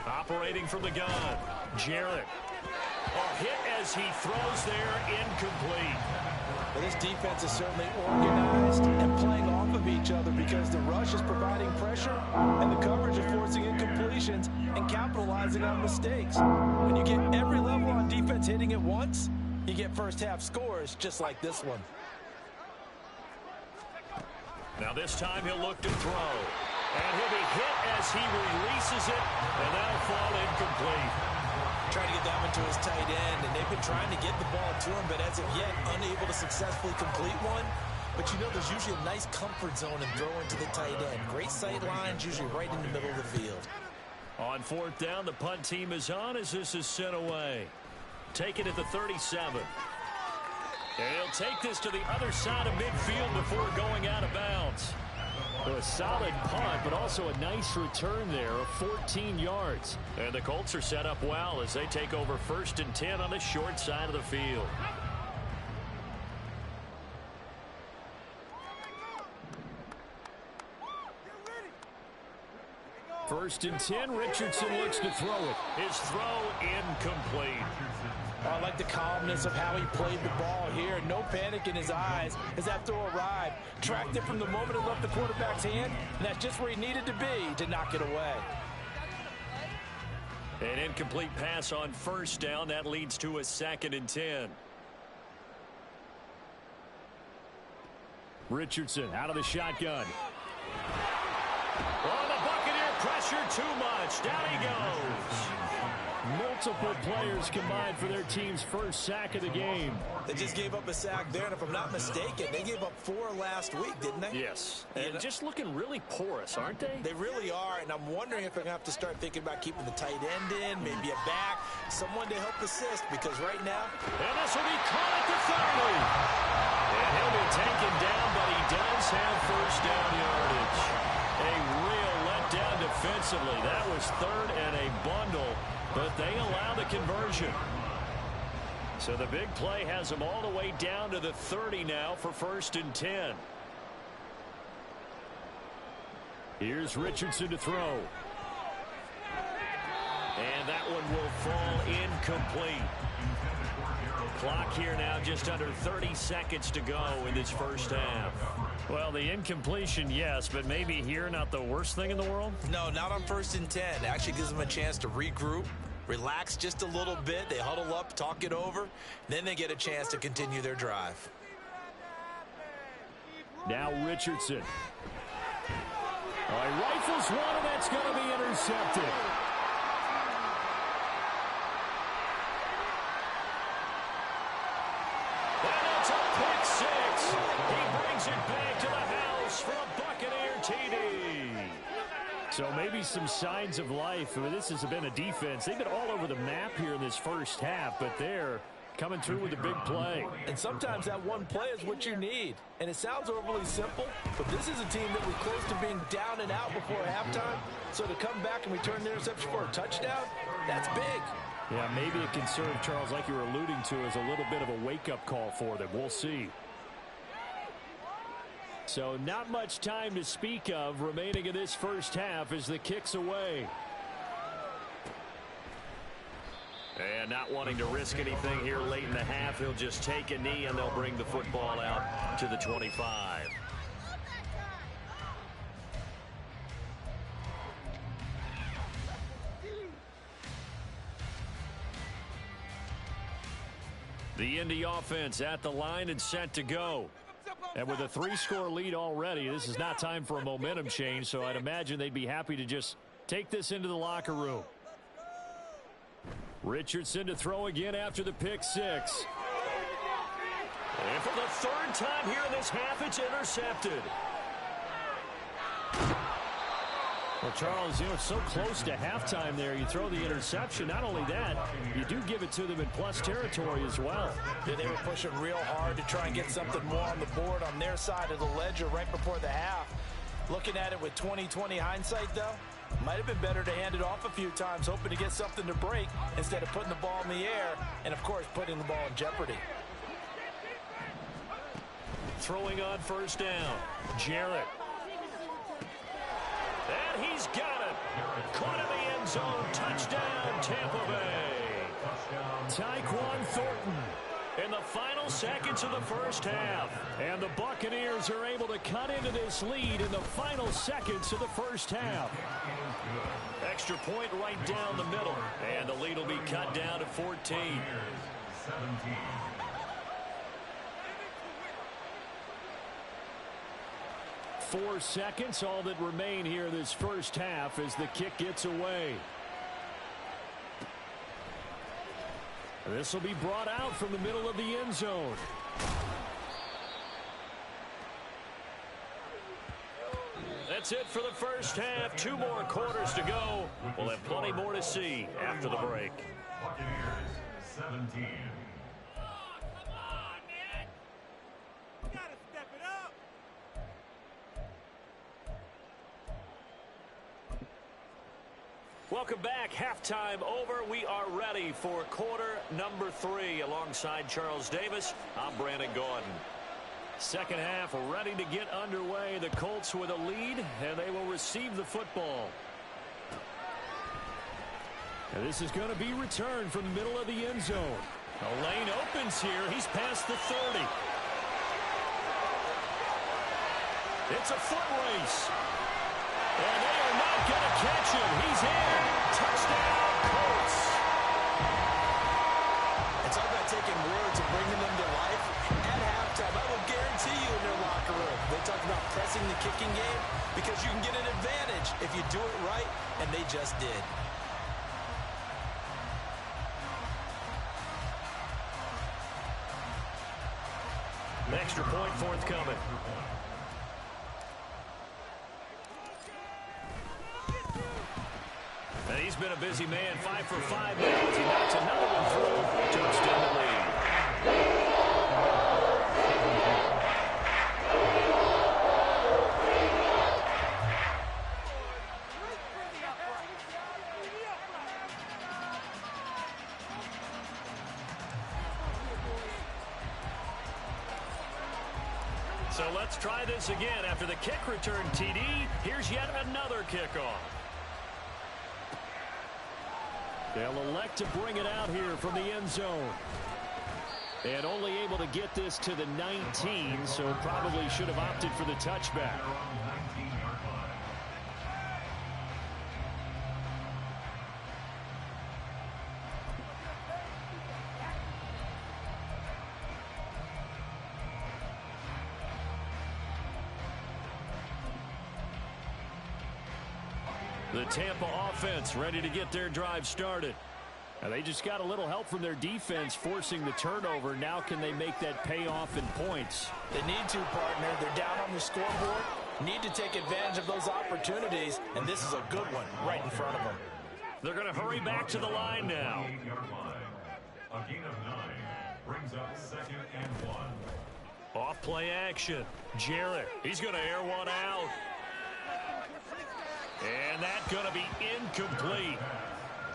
Operating from the gun, Jarrett. A hit as he throws there, incomplete. Well, this defense is certainly organized and playing off of each other because the rush is providing pressure and the coverage is forcing incompletions and capitalizing on mistakes. When you get every level on defense hitting at once, you get first half scores just like this one. Now this time he'll look to throw. And he'll be hit as he releases it, and that'll fall incomplete. Trying to get that one to his tight end, and they've been trying to get the ball to him, but as of yet, unable to successfully complete one. But you know, there's usually a nice comfort zone in throwing to the tight end. Great sight lines, usually right in the middle of the field. On fourth down, the punt team is on as this is sent away. Take it at the 37. And he'll take this to the other side of midfield before going out of bounds. A solid punt, but also a nice return there of 14 yards. And the Colts are set up well as they take over 1st and 10 on the short side of the field. First and 10, Richardson looks to throw it. His throw incomplete. I like the calmness of how he played the ball here. No panic in his eyes as that throw arrived. Tracked it from the moment it left the quarterback's hand, and that's just where he needed to be to knock it away. An incomplete pass on first down. That leads to a 2nd and 10. Richardson out of the shotgun. Oh, the Buccaneer pressure too much. Down he goes. Multiple players combined for their team's first sack of the game. They just gave up a sack there, and if I'm not mistaken, they gave up 4 last week, didn't they? Yes. And just looking really porous, aren't they? They really are, and I'm wondering if they're going to have to start thinking about keeping the tight end in, maybe a back, someone to help assist, because right now... And this will be caught at the 30. And he'll be taken down, but he does have first down yardage. A real letdown defensively. That was 3rd and a bundle, but they allow the conversion. So the big play has them all the way down to the 30 now for 1st and 10. Here's Richardson to throw. And that one will fall incomplete. Clock here now just under 30 seconds to go in this first half. Well, the incompletion, yes, but maybe here not the worst thing in the world? No, not on 1st and 10. It actually gives them a chance to regroup, relax just a little bit. They huddle up, talk it over. Then they get a chance to continue their drive. Now Richardson. He rifles one, and that's going to be intercepted. And it's a pick six. He brings it back to the house for a Buccaneer TD. So maybe some signs of life. I mean, this has been a defense. They've been all over the map here in this first half, but they're coming through with a big play. And sometimes that one play is what you need. And it sounds overly simple, but this is a team that was close to being down and out before halftime. So to come back and return the interception for a touchdown, that's big. Yeah, maybe a concern, Charles, like you were alluding to, is a little bit of a wake-up call for them. We'll see. So not much time to speak of remaining in this first half as the kick's away. And not wanting to risk anything here late in the half, he'll just take a knee and they'll bring the football out to the 25. The Indy offense at the line and set to go. And with a 3-score lead already, this is not time for a momentum change, so I'd imagine they'd be happy to just take this into the locker room. Richardson to throw again after the pick six. And for the 3rd time here in this half, it's intercepted. Well, Charles, you know, it's so close to halftime there. You throw the interception. Not only that, you do give it to them in plus territory as well. Yeah, they were pushing real hard to try and get something more on the board on their side of the ledger right before the half. Looking at it with 20/20 hindsight, though, might have been better to hand it off a few times, hoping to get something to break instead of putting the ball in the air and, of course, putting the ball in jeopardy. Throwing on first down, Jarrett. And he's got it. Caught in the end zone. Touchdown, Tampa Bay. Tyquan Thornton in the final seconds of the first half. And the Buccaneers are able to cut into this lead in the final seconds of the first half. Extra point right down the middle. And the lead will be cut down to 14. 4 seconds, all that remain here this first half as the kick gets away. This will be brought out from the middle of the end zone. That's it for the first half. 2 more quarters to go. We'll have plenty more to see after the break. Buccaneers 17. Welcome back. Halftime over. We are ready for quarter number 3. Alongside Charles Davis, I'm Brandon Gordon. Second half ready to get underway. The Colts with a lead, and they will receive the football. And this is going to be returned from the middle of the end zone. A lane opens here. He's past the 30. It's a foot race. And they are not going to catch him. He's in. Touchdown, Colts. It's all about taking words and bringing them to life. At halftime, I will guarantee you in their locker room, they talk about pressing the kicking game because you can get an advantage if you do it right, and they just did. Extra point forthcoming. And he's been a busy man. 5 for 5 now as he knocks another one through to extend the lead. So let's try this again. After the kick return TD, here's yet another kickoff. They'll elect to bring it out here from the end zone. And only able to get this to the 19, so probably should have opted for the touchback. The Tampa offense ready to get their drive started. And they just got a little help from their defense forcing the turnover. Now can they make that pay off in points? They need to, partner. They're down on the scoreboard. Need to take advantage of those opportunities, and this is a good one right in front of them. They're going to hurry back to the line now. A gain of 9 brings up 2nd and 1. Off play action. Jarrett, he's going to air one out. And that's going to be incomplete.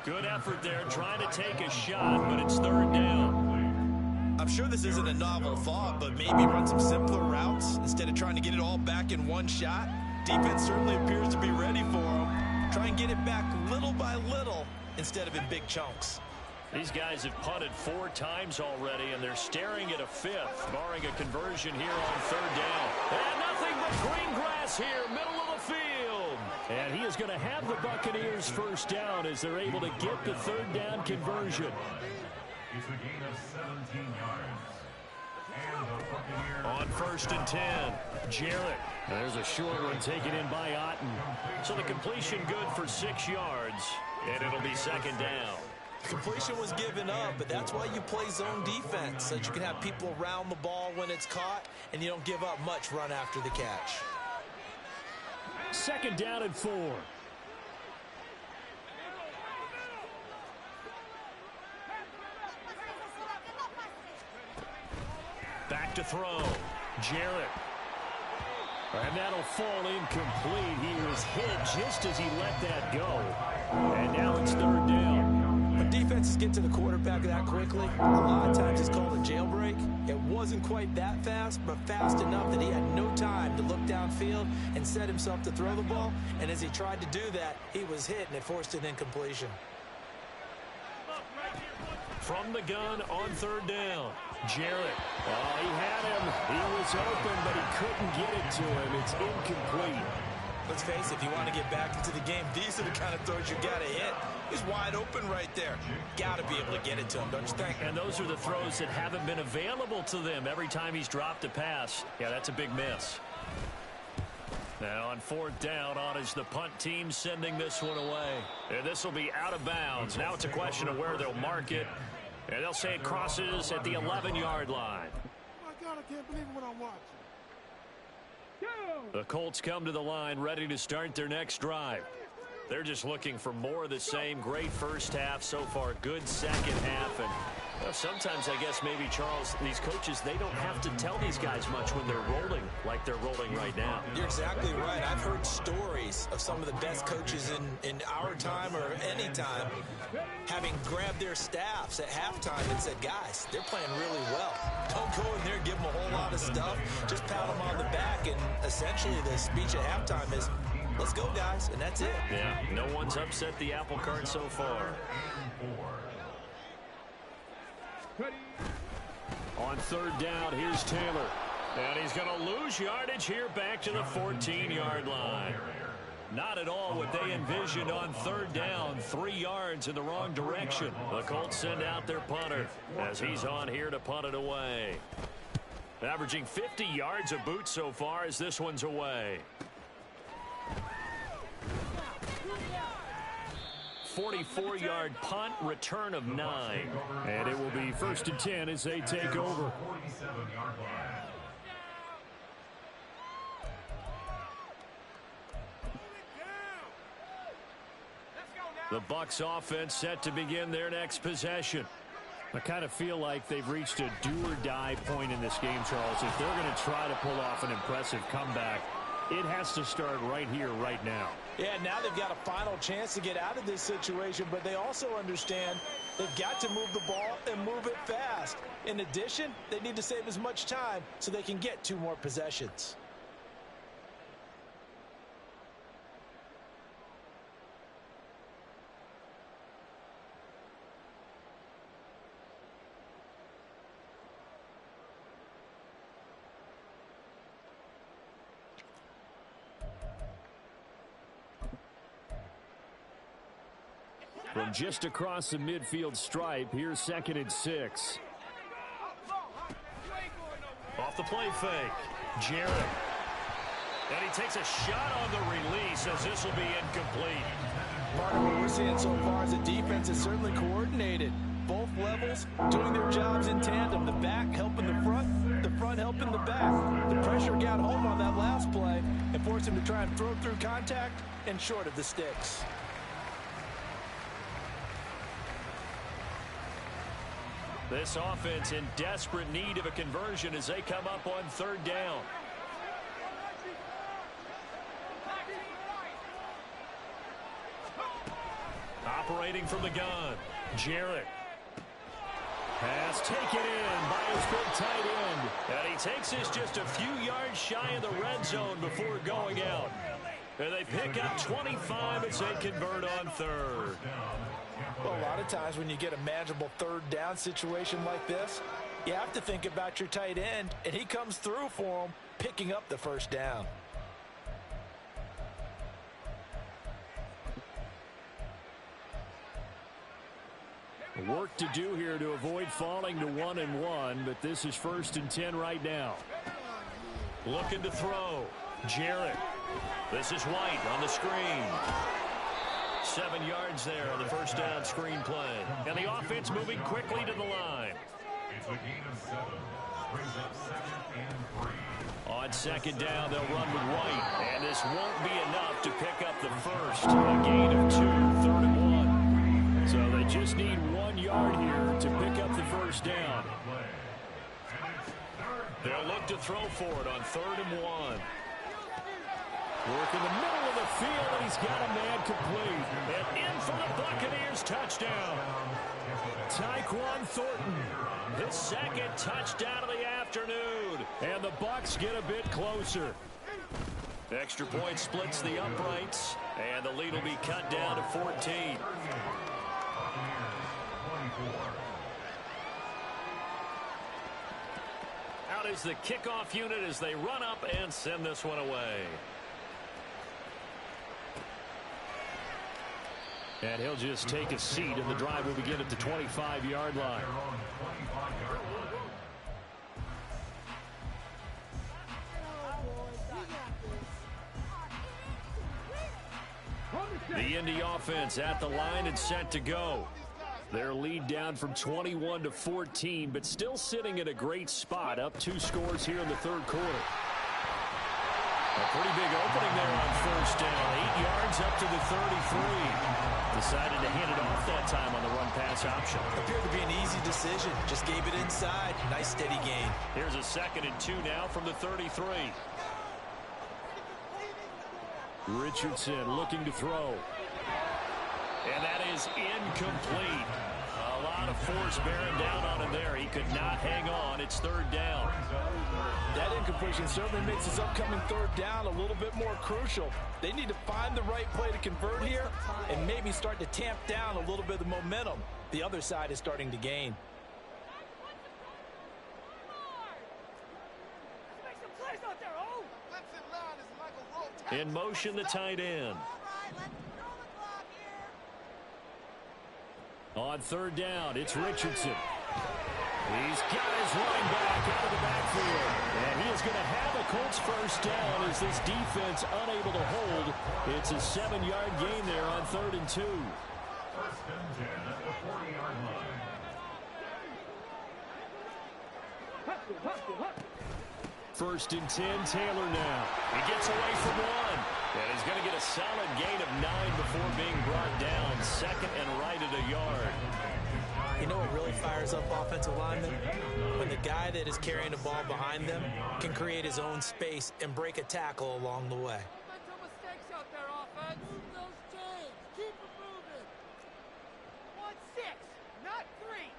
Good effort there trying to take a shot, but it's 3rd down. I'm sure this isn't a novel thought, but maybe run some simpler routes instead of trying to get it all back in one shot. Defense certainly appears to be ready for them. Try and get it back little by little instead of in big chunks. These guys have punted 4 times already, and they're staring at a 5th, barring a conversion here on 3rd down. And nothing but green grass here, middle of the field. And he is going to have the Buccaneers first down as they're able to get the 3rd down conversion. It's a gain of 17 yards. And the Buccaneers on 1st and 10, Jarrett. There's a short one taken in by Otten. So the completion good for 6 yards, and it'll be 2nd down. Completion was given up, but that's why you play zone defense, so that you can have people around the ball when it's caught, and you don't give up much run after the catch. 2nd down and 4. Back to throw. Jarrett. And that'll fall incomplete. He was hit just as he let that go. And now it's 3rd down. When defenses get to the quarterback that quickly, a lot of times it's called a jailbreak. It wasn't quite that fast, but fast enough that he had no time to look downfield and set himself to throw the ball. And as he tried to do that, he was hit, and it forced an incompletion. From the gun on 3rd down, Jarrett. Oh, he had him. He was open, but he couldn't get it to him. It's incomplete. Let's face it, if you want to get back into the game, these are the kind of throws you got to hit. He's wide open right there. Got to be able to get it to him, don't you think? And those are the throws that haven't been available to them every time he's dropped a pass. Yeah, that's a big miss. Now on 4th down, on is the punt team sending this one away. And this will be out of bounds. Now it's a question of where they'll mark it. And they'll say it crosses at the 11-yard line. My God, I can't believe what I'm watching. The Colts come to the line ready to start their next drive. They're just looking for more of the same. Great first half so far. Good second half. And sometimes, I guess, maybe, Charles, these coaches, they don't have to tell these guys much when they're rolling like they're rolling right now. You're exactly right. I've heard stories of some of the best coaches in our time or any time having grabbed their staffs at halftime and said, guys, they're playing really well. Don't go in there and give them a whole lot of stuff. Just pat them on the back. And essentially the speech at halftime is, let's go, guys, and that's it. Yeah, no one's upset the apple cart so far. On third down, here's Taylor. And he's going to lose yardage here back to the 14-yard line. Not at all what they envisioned on third down. 3 yards in the wrong direction. The Colts send out their punter as he's on here to punt it away. Averaging 50 yards a boot so far as this one's away. 44-yard punt, return of 9. And it will be 1st and 10 as they take over. The Bucs offense set to begin their next possession. I kind of feel like they've reached a do-or-die point in this game, Charles. If they're going to try to pull off an impressive comeback, it has to start right here, right now. Yeah, now they've got a final chance to get out of this situation, but they also understand they've got to move the ball and move it fast. In addition, they need to save as much time so they can get 2 more possessions. From just across the midfield stripe, here's 2nd and 6. Off the play fake, Jarrett. And he takes a shot on the release as this will be incomplete. Part of what we're seeing so far is the defense is certainly coordinated. Both levels doing their jobs in tandem. The back helping the front helping the back. The pressure got home on that last play and forced him to try and throw through contact and short of the sticks. This offense in desperate need of a conversion as they come up on third down. Operating from the gun, Jarrett. Pass taken in by his big tight end. And he takes this just a few yards shy of the red zone before going out. And they pick up 25 as they convert on third. Well, a lot of times when you get a manageable third down situation like this, you have to think about your tight end, and he comes through for him, picking up the first down. Work to do here to avoid falling to 1-1, but this is 1st and 10 right now. Looking to throw, Jarrett. This is White on the screen. 7 yards there on the first down screen play. And the offense moving quickly to the line. It's a gain of 7. Brings up 2nd and 3. On second down, they'll run with White. And this won't be enough to pick up the first. A gain of 2, 3rd and 1. So they just need 1 yard here to pick up the first down. They'll look to throw for it on 3rd and 1. Work in the middle of the field, and he's got a man complete. And in for the Buccaneers touchdown. Tyquan Thornton, his 2nd touchdown of the afternoon. And the Bucs get a bit closer. Extra point splits the uprights, and the lead will be cut down to 14. Out is the kickoff unit as they run up and send this one away. And he'll just take a seat, and the drive will begin at the 25-yard line. The Indy offense at the line and set to go. Their lead down from 21 to 14, but still sitting in a great spot, up 2 scores here in the third quarter. A pretty big opening there on first down. 8 yards up to the 33. Decided to hand it off that time on the run-pass option. Appeared to be an easy decision. Just gave it inside. Nice steady gain. Here's a 2nd and 2 now from the 33. Richardson looking to throw. And that is incomplete. A lot of force bearing down on him there. He could not hang on. It's 3rd down. That incompletion certainly makes his upcoming 3rd down a little bit more crucial. They need to find the right play to convert here and maybe start to tamp down a little bit of the momentum the other side is starting to gain. In motion, the tight end. On 3rd down, it's Richardson. He's got his running back out of the backfield. And he is going to have a Colts 1st down as this defense unable to hold. It's a 7-yard gain there on 3rd and 2. 1st and 10 at the 40-yard line. 1st and 10, Taylor now. He gets away from 1. And he's going to get a solid gain of 9 before being brought down. 2nd and right at a yard. You know what really fires up offensive linemen? When the guy that is carrying the ball behind them can create his own space and break a tackle along the way. Mental mistakes out there, offense. Move those chains. Keep it moving. 1-6, not 3.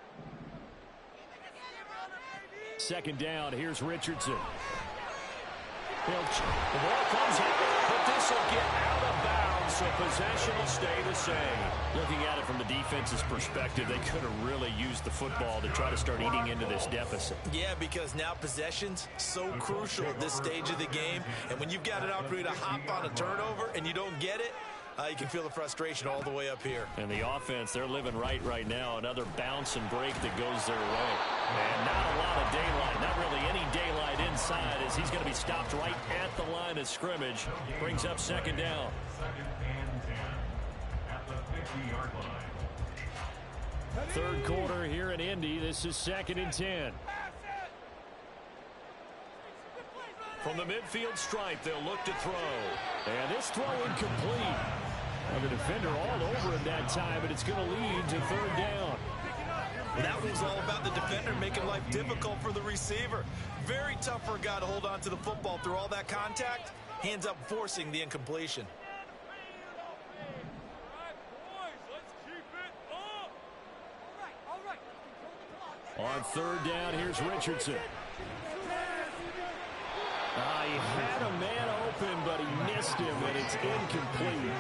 Keep it together, baby. 2nd down, here's Richardson. The ball comes out, but this will get out of bounds, so possession will stay the same. Looking at it from the defense's perspective, they could have really used the football to try to start eating into this deficit. Yeah, because now possession's so crucial at this stage of the game. And when you've got an opportunity to hop on a turnover and you don't get it, you can feel the frustration all the way up here. And the offense, they're living right now. Another bounce and break that goes their way. And not a lot of daylight, not really any daylight inside as he's going to be stopped right at the line of scrimmage. Brings up 2nd down. 2nd and 10 at the 50-yard line. 3rd quarter here in Indy. This is 2nd and 10. From the midfield stripe, they'll look to throw. And this throw incomplete. Well, the defender all over him that time, but it's going to lead to 3rd down. That was all about the defender making life difficult for the receiver. Very tough for a guy to hold on to the football through all that contact. Hands up forcing the incompletion. On 3rd down, here's Richardson. He had a man open, but he missed him, and it's incomplete.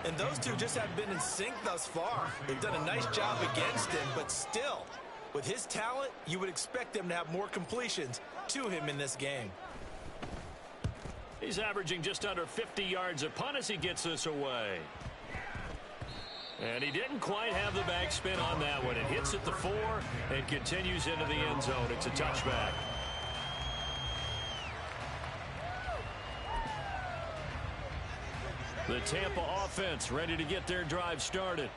And those two just haven't been in sync thus far. They've done a nice job against him, but still, with his talent, you would expect them to have more completions to him in this game. He's averaging just under 50 yards a punt as he gets this away. And he didn't quite have the backspin on that one. It hits at the 4 and continues into the end zone. It's a touchback. The Tampa offense ready to get their drive started.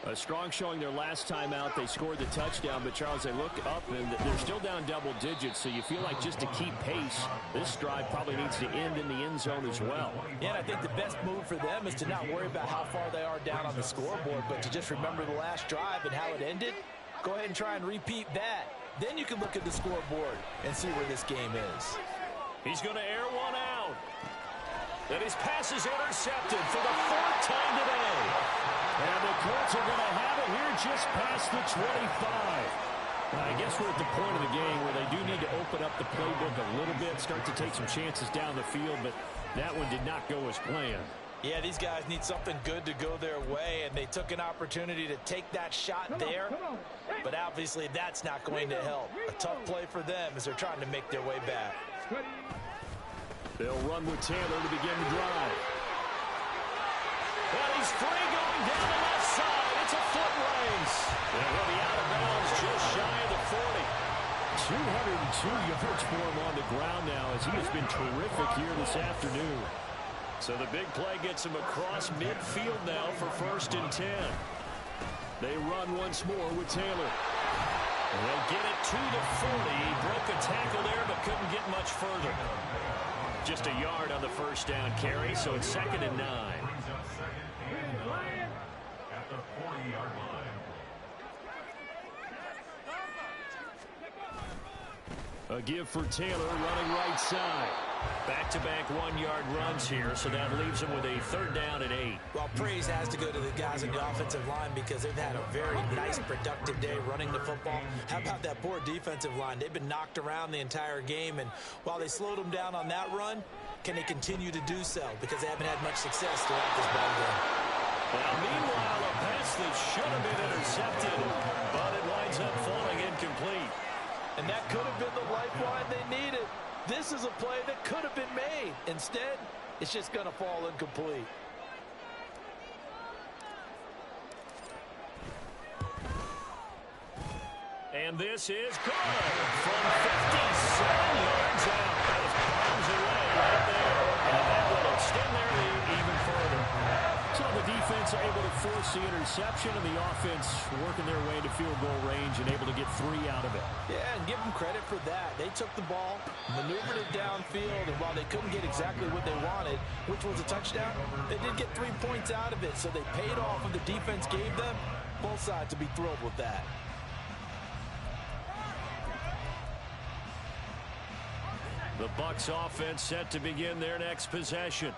A strong showing their last time out. They scored the touchdown, but Charles, they look up and they're still down double digits, so you feel like just to keep pace, this drive probably needs to end in the end zone as well. Yeah, and I think the best move for them is to not worry about how far they are down on the scoreboard, but to just remember the last drive and how it ended. Go ahead and try and repeat that. Then you can look at the scoreboard and see where this game is. He's going to air one out. And his pass is intercepted for the 4th time today. And the Colts are going to have it here just past the 25. I guess we're at the point of the game where they do need to open up the playbook a little bit, start to take some chances down the field, but that one did not go as planned. Yeah, these guys need something good to go their way, and they took an opportunity to take that shot there, but obviously that's not going to help. A tough play for them as they're trying to make their way back. They'll run with Taylor to begin the drive. And he's free going down the left side. It's a foot race. And he'll be out of bounds just shy of the 40. 202 yards for him on the ground now as he has been terrific here this afternoon. So the big play gets him across midfield now for 1st and 10. They run once more with Taylor. They'll get it to the 40. Broke a tackle there, but couldn't get much further. Just a yard on the first down carry, so it's 2nd and 9. Brings up 2nd and 9 at the 40-yard line. A give for Taylor running right side. Back-to-back 1-yard runs here, so that leaves him with a 3rd down and 8. Well, praise has to go to the guys on the offensive line because they've had a very nice, productive day running the football. How about that poor defensive line? They've been knocked around the entire game, and while they slowed them down on that run, can they continue to do so? Because they haven't had much success throughout this ball game. Well, meanwhile, a pass that should have been intercepted, but it winds up falling incomplete. And that could have been the lifeline they needed. This is a play that could have been made. Instead, it's just going to fall incomplete. And this is good from 57 yards out. That was arms away right there. And that will extend their lead even further. So the defense able to force the interception, and the offense working their way to field goal range and able to get 3 out of it. Yeah, and give them credit for that. They took the ball, maneuvered it downfield, and while they couldn't get exactly what they wanted, which was a touchdown, they did get 3 points out of it, so they paid off what the defense gave them. Both sides to be thrilled with that. The Bucs offense set to begin their next possession.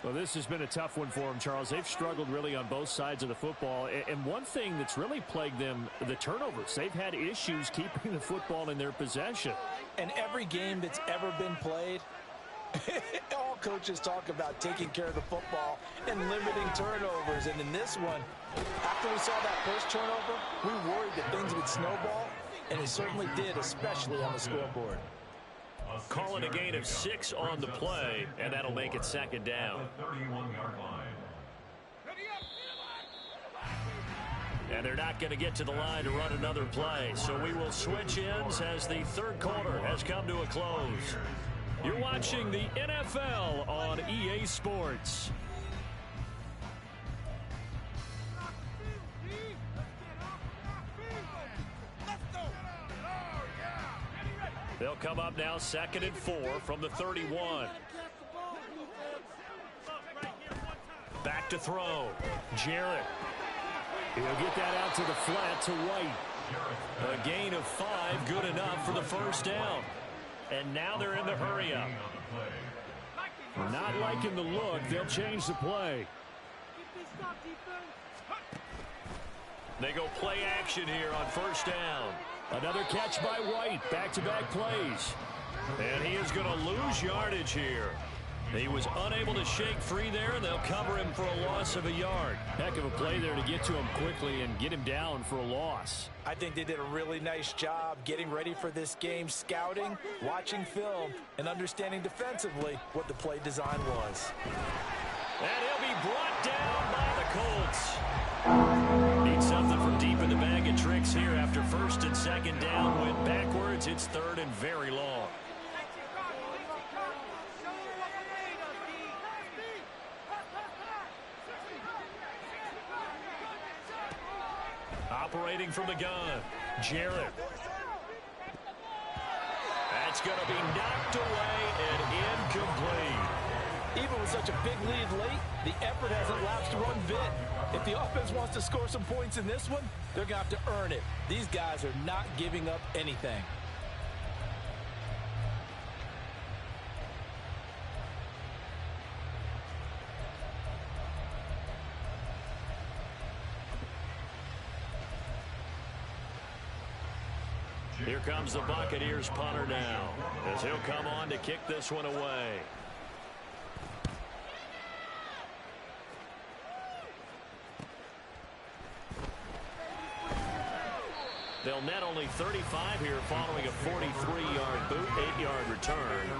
Well, this has been a tough one for them, Charles. They've struggled really on both sides of the football. And one thing that's really plagued them, the turnovers. They've had issues keeping the football in their possession. And every game that's ever been played, all coaches talk about taking care of the football and limiting turnovers. And in this one, after we saw that first turnover, we worried that things would snowball, and it certainly did, especially on the scoreboard. Calling a gain of 6 on the play, and that'll make it 2nd down. 31-yard line. And they're not going to get to the line to run another play. So we will switch ends as the 3rd quarter has come to a close. You're watching the NFL on EA Sports. They'll come up now 2nd and 4 from the 31. Back to throw. Jarrett. He'll get that out to the flat to White. A gain of 5, good enough for the first down. And now they're in the hurry-up. Not liking the look. They'll change the play. They go play action here on first down. Another catch by White. Back-to-back plays. And he is going to lose yardage here. He was unable to shake free there, and they'll cover him for a loss of a yard. Heck of a play there to get to him quickly and get him down for a loss. I think they did a really nice job getting ready for this game, scouting, watching film, and understanding defensively what the play design was. And he'll be brought down by the Colts. Need something from deep in the bag of tricks here after 1st and 2nd down. Went backwards. It's 3rd and very long. Operating from the gun, Jarrett. That's going to be knocked away and incomplete. Even with such a big lead late, the effort hasn't lapsed one bit. If the offense wants to score some points in this one, they're going to have to earn it. These guys are not giving up anything. Here comes the Buccaneers punter now, as he'll come on to kick this one away. They'll net only 35 here following a 43-yard boot, 8-yard return.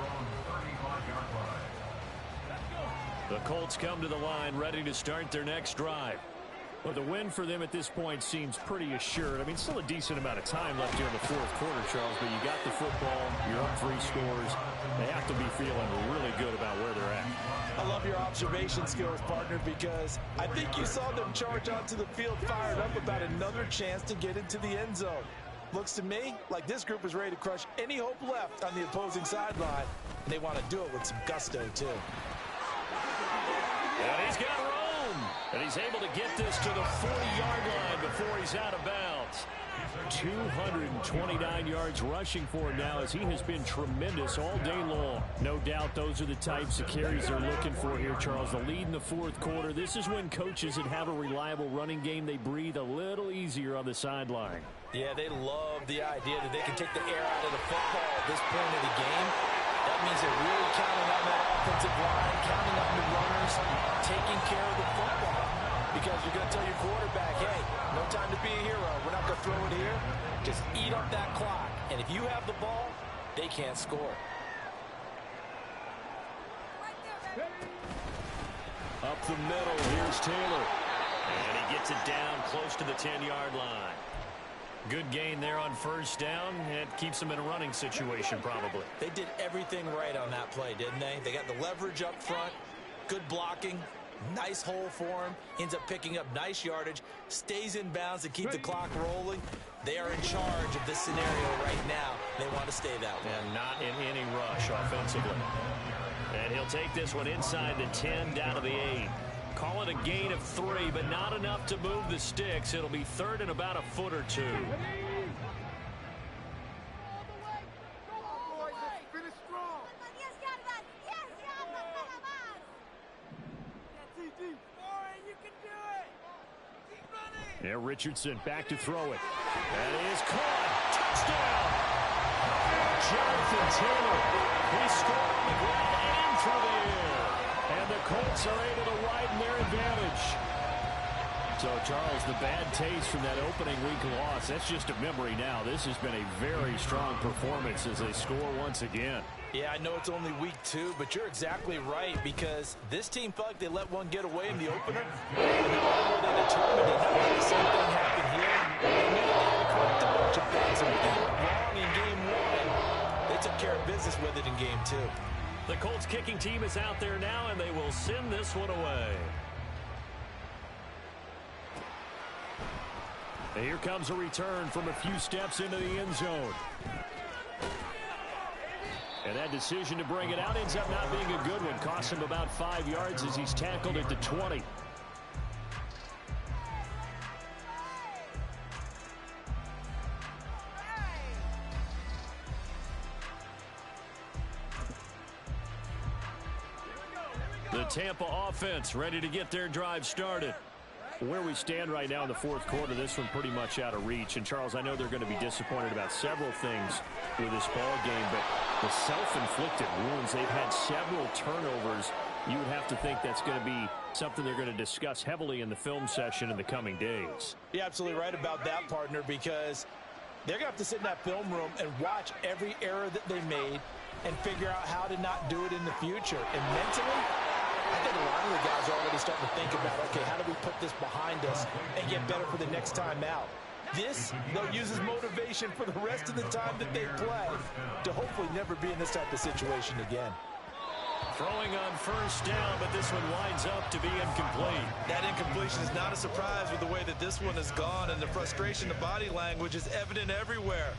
The Colts come to the line ready to start their next drive. Well, the win for them at this point seems pretty assured. I mean, still a decent amount of time left here in the fourth quarter, Charles, but you got the football, you're up 3 scores. They have to be feeling really good about where they're at. I love your observation skills, partner, because I think you saw them charge onto the field fired up about another chance to get into the end zone. Looks to me like this group is ready to crush any hope left on the opposing sideline, and they want to do it with some gusto, too. And he's got room, and he's able to get this to the 40-yard line before he's out of bounds. 229 yards rushing for him now as he has been tremendous all day long. No doubt those are the types of carries they're looking for here, Charles. The lead in the fourth quarter. This is when coaches that have a reliable running game, they breathe a little easier on the sideline. Yeah, they love the idea that they can take the air out of the football at this point of the game. That means they're really counting on that offensive line, counting on the runners, taking care of the football. Because you're going to tell your quarterback, hey, no time to be a hero. We're not going to throw it here. Just eat up that clock. And if you have the ball, they can't score. Up the middle, here's Taylor. And he gets it down close to the 10-yard line. Good gain there on first down. It keeps them in a running situation, probably. They did everything right on that play, didn't they? They got the leverage up front, good blocking, nice hole for him, ends up picking up nice yardage, stays in bounds to keep the clock rolling. They are in charge of this scenario right now. They want to stay that way. And not in any rush offensively. And he'll take this one inside the 10 down to the 8. Call it a gain of 3, but not enough to move the sticks. It'll be third and about a foot or 2. Yeah, Richardson back to throw it. That is caught. Touchdown! Jonathan Taylor. He scored on the ground and through the air. And the Colts are able to widen their advantage. So, Charles, the bad taste from that opening week loss, that's just a memory now. This has been a very strong performance as they score once again. Yeah, I know it's only week 2, but you're exactly right, because this team felt like they let one get away in the opener. And not only were they determined to not let the same thing happen here, they knew they had to correct a bunch of things. And what went wrong in game 1, they took care of business with it in game 2. The Colts kicking team is out there now, and they will send this one away. And here comes a return from a few steps into the end zone. And that decision to bring it out ends up not being a good one. Costs him about 5 yards as he's tackled at the 20. The Tampa offense ready to get their drive started. Where we stand right now in the fourth quarter, this one pretty much out of reach. And, Charles, I know they're going to be disappointed about several things with this ball game, but the self-inflicted wounds, they've had several turnovers. You would have to think that's going to be something they're going to discuss heavily in the film session in the coming days. You're absolutely right about that, partner, because they're going to have to sit in that film room and watch every error that they made and figure out how to not do it in the future. And mentally, I think a lot of the guys are already starting to think about, okay, how do we put this behind us and get better for the next time out? This, they'll use as motivation for the rest of the time that they play to hopefully never be in this type of situation again. Throwing on first down, but this one winds up to be incomplete. That incompletion is not a surprise with the way that this one has gone, and the frustration, the body language is evident everywhere.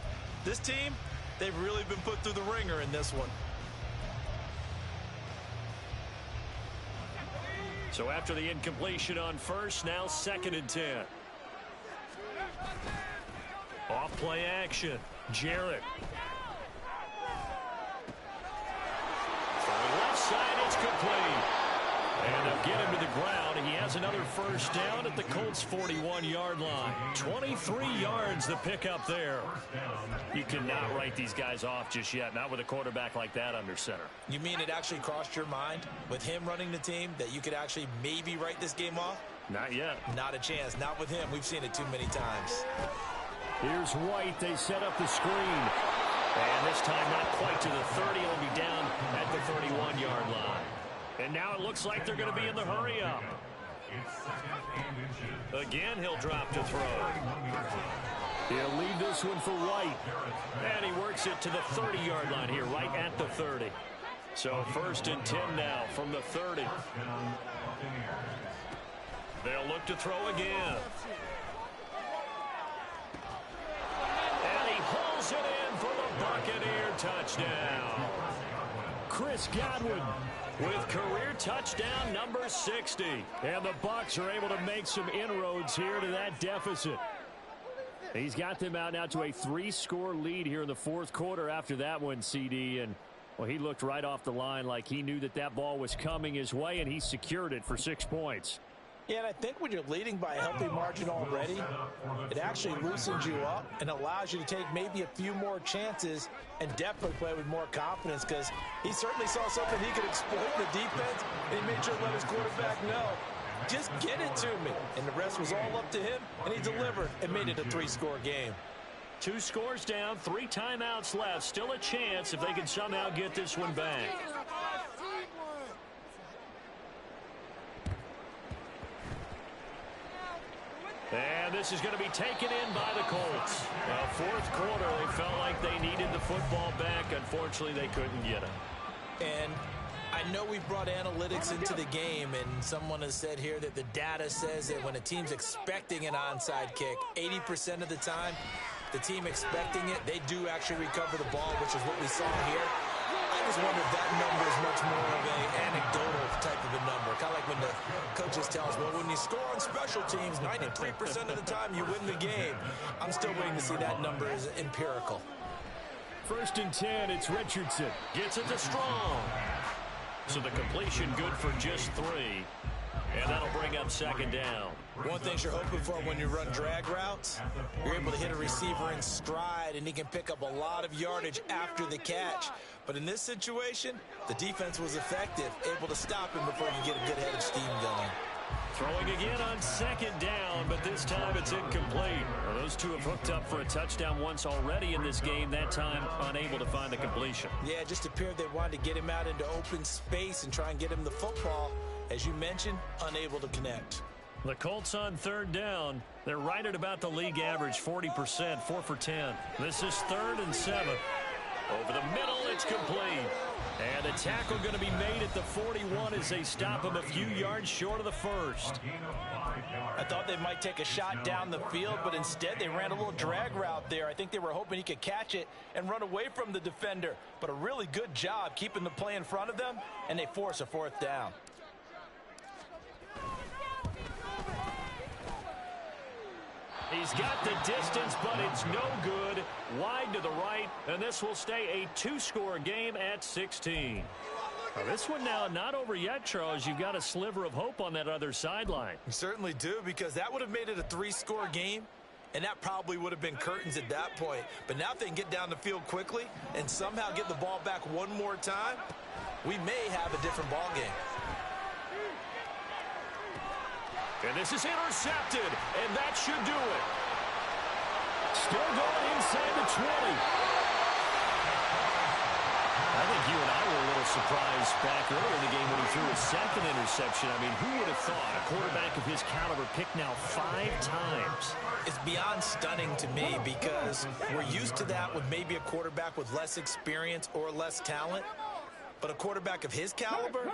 This team, they've really been put through the ringer in this one. So after the incompletion on first, now 2nd and 10. Off play action. Jarrett. From the left side, it's complete. And they'll get him to the ground. He has another first down at the Colts' 41-yard line. 23 yards the pickup there. You cannot write these guys off just yet, not with a quarterback like that under center. You mean it actually crossed your mind with him running the team that you could actually maybe write this game off? Not yet. Not a chance. Not with him. We've seen it too many times. Here's White. They set up the screen. And this time not quite to the 30. It'll be down at the 31-yard line. And now it looks like they're going to be in the hurry-up. It's 2nd and inches. Again, he'll drop to throw. He'll leave this one for White. And he works it to the 30-yard line here, right at the 30. So 1st and 10 now from the 30. They'll look to throw again. And he hauls it in for the Buccaneer touchdown. Chris Godwin With career touchdown number 60. and the Bucs are able to make some inroads here to that deficit. He's got them out now to a 3-score lead here in the 4th quarter after that one, CD. And, well, he looked right off the line like he knew that that ball was coming his way, and he secured it for 6 points. Yeah, and I think when you're leading by a healthy margin already, it actually loosens you up and allows you to take maybe a few more chances and definitely play with more confidence, because he certainly saw something he could exploit in the defense, and he made sure to let his quarterback know, just get it to me. And the rest was all up to him, and he delivered and made it a 3-score game. 2 scores down, 3 timeouts left. Still a chance if they can somehow get this one back. And this is going to be taken in by the Colts. Now, 4th quarter, they felt like they needed the football back. Unfortunately, they couldn't get it. And I know we brought analytics into the game, and someone has said here that the data says that when a team's expecting an onside kick, 80% of the time, the team expecting it, they do actually recover the ball, which is what we saw here. I just wonder if that number is much more of an anecdotal type of a number. Kind of like when the coaches tell us, well, when you score on special teams, 93% of the time you win the game. I'm still waiting to see that number is empirical. 1st and 10, it's Richardson. Gets it to Strong. So the completion good for just 3. And that'll bring up 2nd down. One thing you're hoping for when you run drag routes, you're able to hit a receiver in stride, and he can pick up a lot of yardage after the catch. But in this situation, the defense was effective, able to stop him before you get a good head of steam going. Throwing again on 2nd down, but this time it's incomplete. Well, those two have hooked up for a touchdown once already in this game, that time unable to find the completion. Yeah, it just appeared they wanted to get him out into open space and try and get him the football. As you mentioned, unable to connect. The Colts on 3rd down. They're right at about the league average, 40%, 4 for 10. This is 3rd and 7. Over the middle, it's complete. And the tackle going to be made at the 41 as they stop him a few yards short of the 1st. I thought they might take a shot down the field, but instead they ran a little drag route there. I think they were hoping he could catch it and run away from the defender. But a really good job keeping the play in front of them, and they force a 4th down. He's got the distance, but it's no good. Wide to the right, and this will stay a 2-score game at 16. Now, this one now not over yet, Charles. You've got a sliver of hope on that other sideline. You certainly do, because that would have made it a 3-score game, and that probably would have been curtains at that point. But now if they can get down the field quickly and somehow get the ball back one more time, we may have a different ball game. And this is intercepted, and that should do it. Still going inside the 20. I think you and I were a little surprised back earlier in the game when he threw his 2nd interception. I mean, who would have thought a quarterback of his caliber picked now 5 times? It's beyond stunning to me, because we're used to that with maybe a quarterback with less experience or less talent. But a quarterback of his caliber,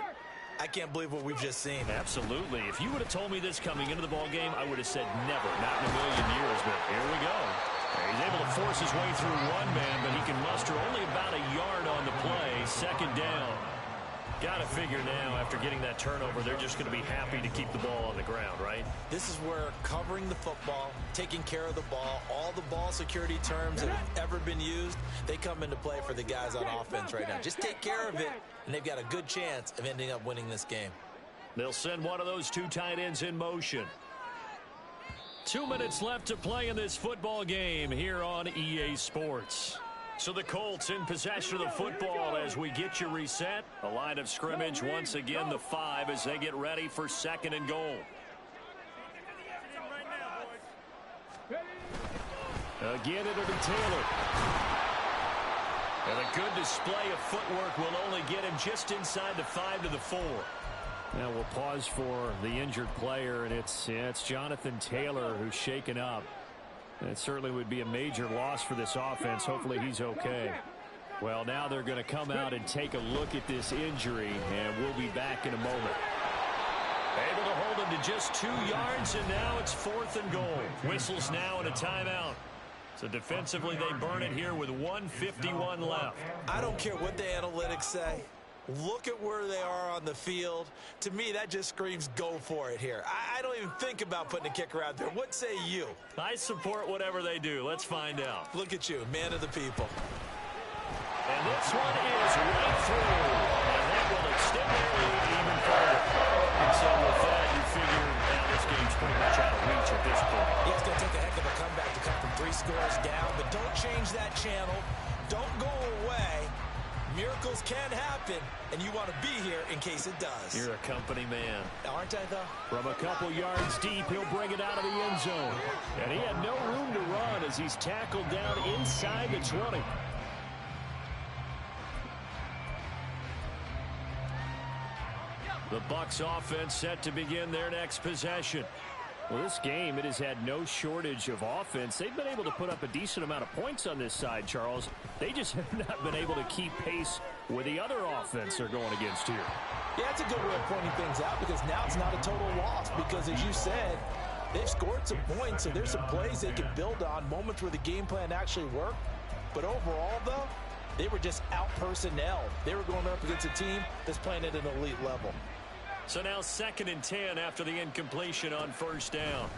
I can't believe what we've just seen. Absolutely. If you would have told me this coming into the ball game, I would have said never, not in a million years. But here we go. He's able to force his way through one man, but he can muster only about a yard on the play. 2nd down. Got to figure now, after getting that turnover, they're just going to be happy to keep the ball on the ground, right? This is where covering the football, taking care of the ball, all the ball security terms that have ever been used, they come into play for the guys on offense right now. Just take care of it, and they've got a good chance of ending up winning this game. They'll send one of those 2 tight ends in motion. 2 minutes left to play in this football game here on EA Sports. So the Colts in possession of the football as we get you reset. The line of scrimmage once again the 5 as they get ready for 2nd and goal. Again, it'll be Taylor. And a good display of footwork will only get him just inside the 5 to the 4. Now we'll pause for the injured player, and it's Jonathan Taylor who's shaken up. That certainly would be a major loss for this offense. Hopefully he's okay. Well, now they're going to come out and take a look at this injury, and we'll be back in a moment. Able to hold him to just 2 yards, and now it's 4th and goal. Whistles now and a timeout. So defensively, they burn it here with 1:51 left. I don't care what the analytics say. Look at where they are on the field. To me, that just screams go for it here. I don't even think about putting a kicker out there. What say you? I support whatever they do. Let's find out. Look at you, man of the people. And this one is right through. And that will extend their lead even further. And so with that, you figure this game's pretty much out of reach at this point. Yeah, it's going to take a heck of a comeback to come from 3 scores down. But don't change that channel. Don't go away. Miracles can happen, and you want to be here in case it does. You're a company man. Aren't I, though? From a couple yards deep, he'll bring it out of the end zone. And he had no room to run as he's tackled down inside the 20. The Bucs offense set to begin their next possession. Well, this game, it has had no shortage of offense. They've been able to put up a decent amount of points on this side, Charles. They just have not been able to keep pace with the other offense they're going against here. Yeah, that's a good way of pointing things out because now it's not a total loss because, as you said, they've scored some points, so there's some plays they can build on, moments where the game plan actually worked. But overall, though, they were just out-personnel. They were going up against a team that's playing at an elite level. So now 2nd and 10 after the incompletion on 1st down.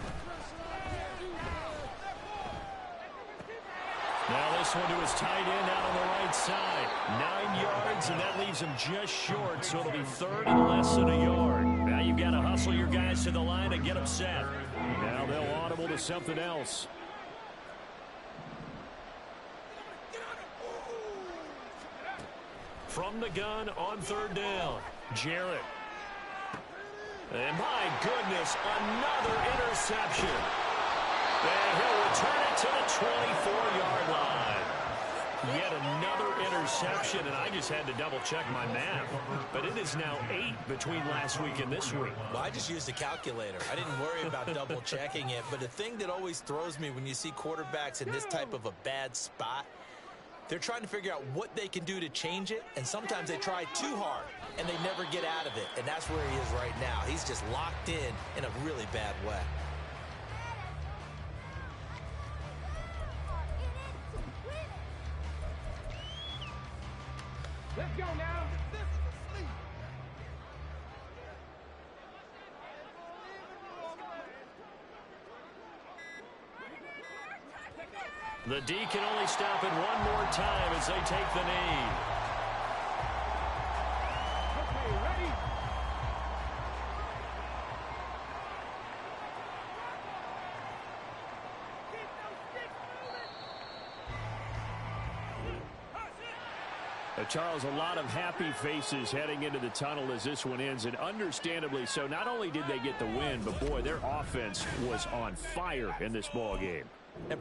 Now this one to his tight end out on the right side. 9 yards, and that leaves him just short, so it'll be 3rd and less than a yard. Now you've got to hustle your guys to the line and get them set. Now they'll audible to something else. From the gun on 3rd down, Jarrett. And my goodness, another interception. And he'll return it to the 24-yard line. Yet another interception, and I just had to double-check my math. But it is now 8 between last week and this week. Well, I just used a calculator. I didn't worry about double-checking it. But the thing that always throws me when you see quarterbacks in this type of a bad spot, they're trying to figure out what they can do to change it, and sometimes they try too hard, and they never get out of it. And that's where he is right now. He's just locked in a really bad way. Let's go now. The D can only stop it one more time as they take the knee. Okay, ready? Charles, a lot of happy faces heading into the tunnel as this one ends, and understandably so. Not only did they get the win, but boy, their offense was on fire in this ball game. And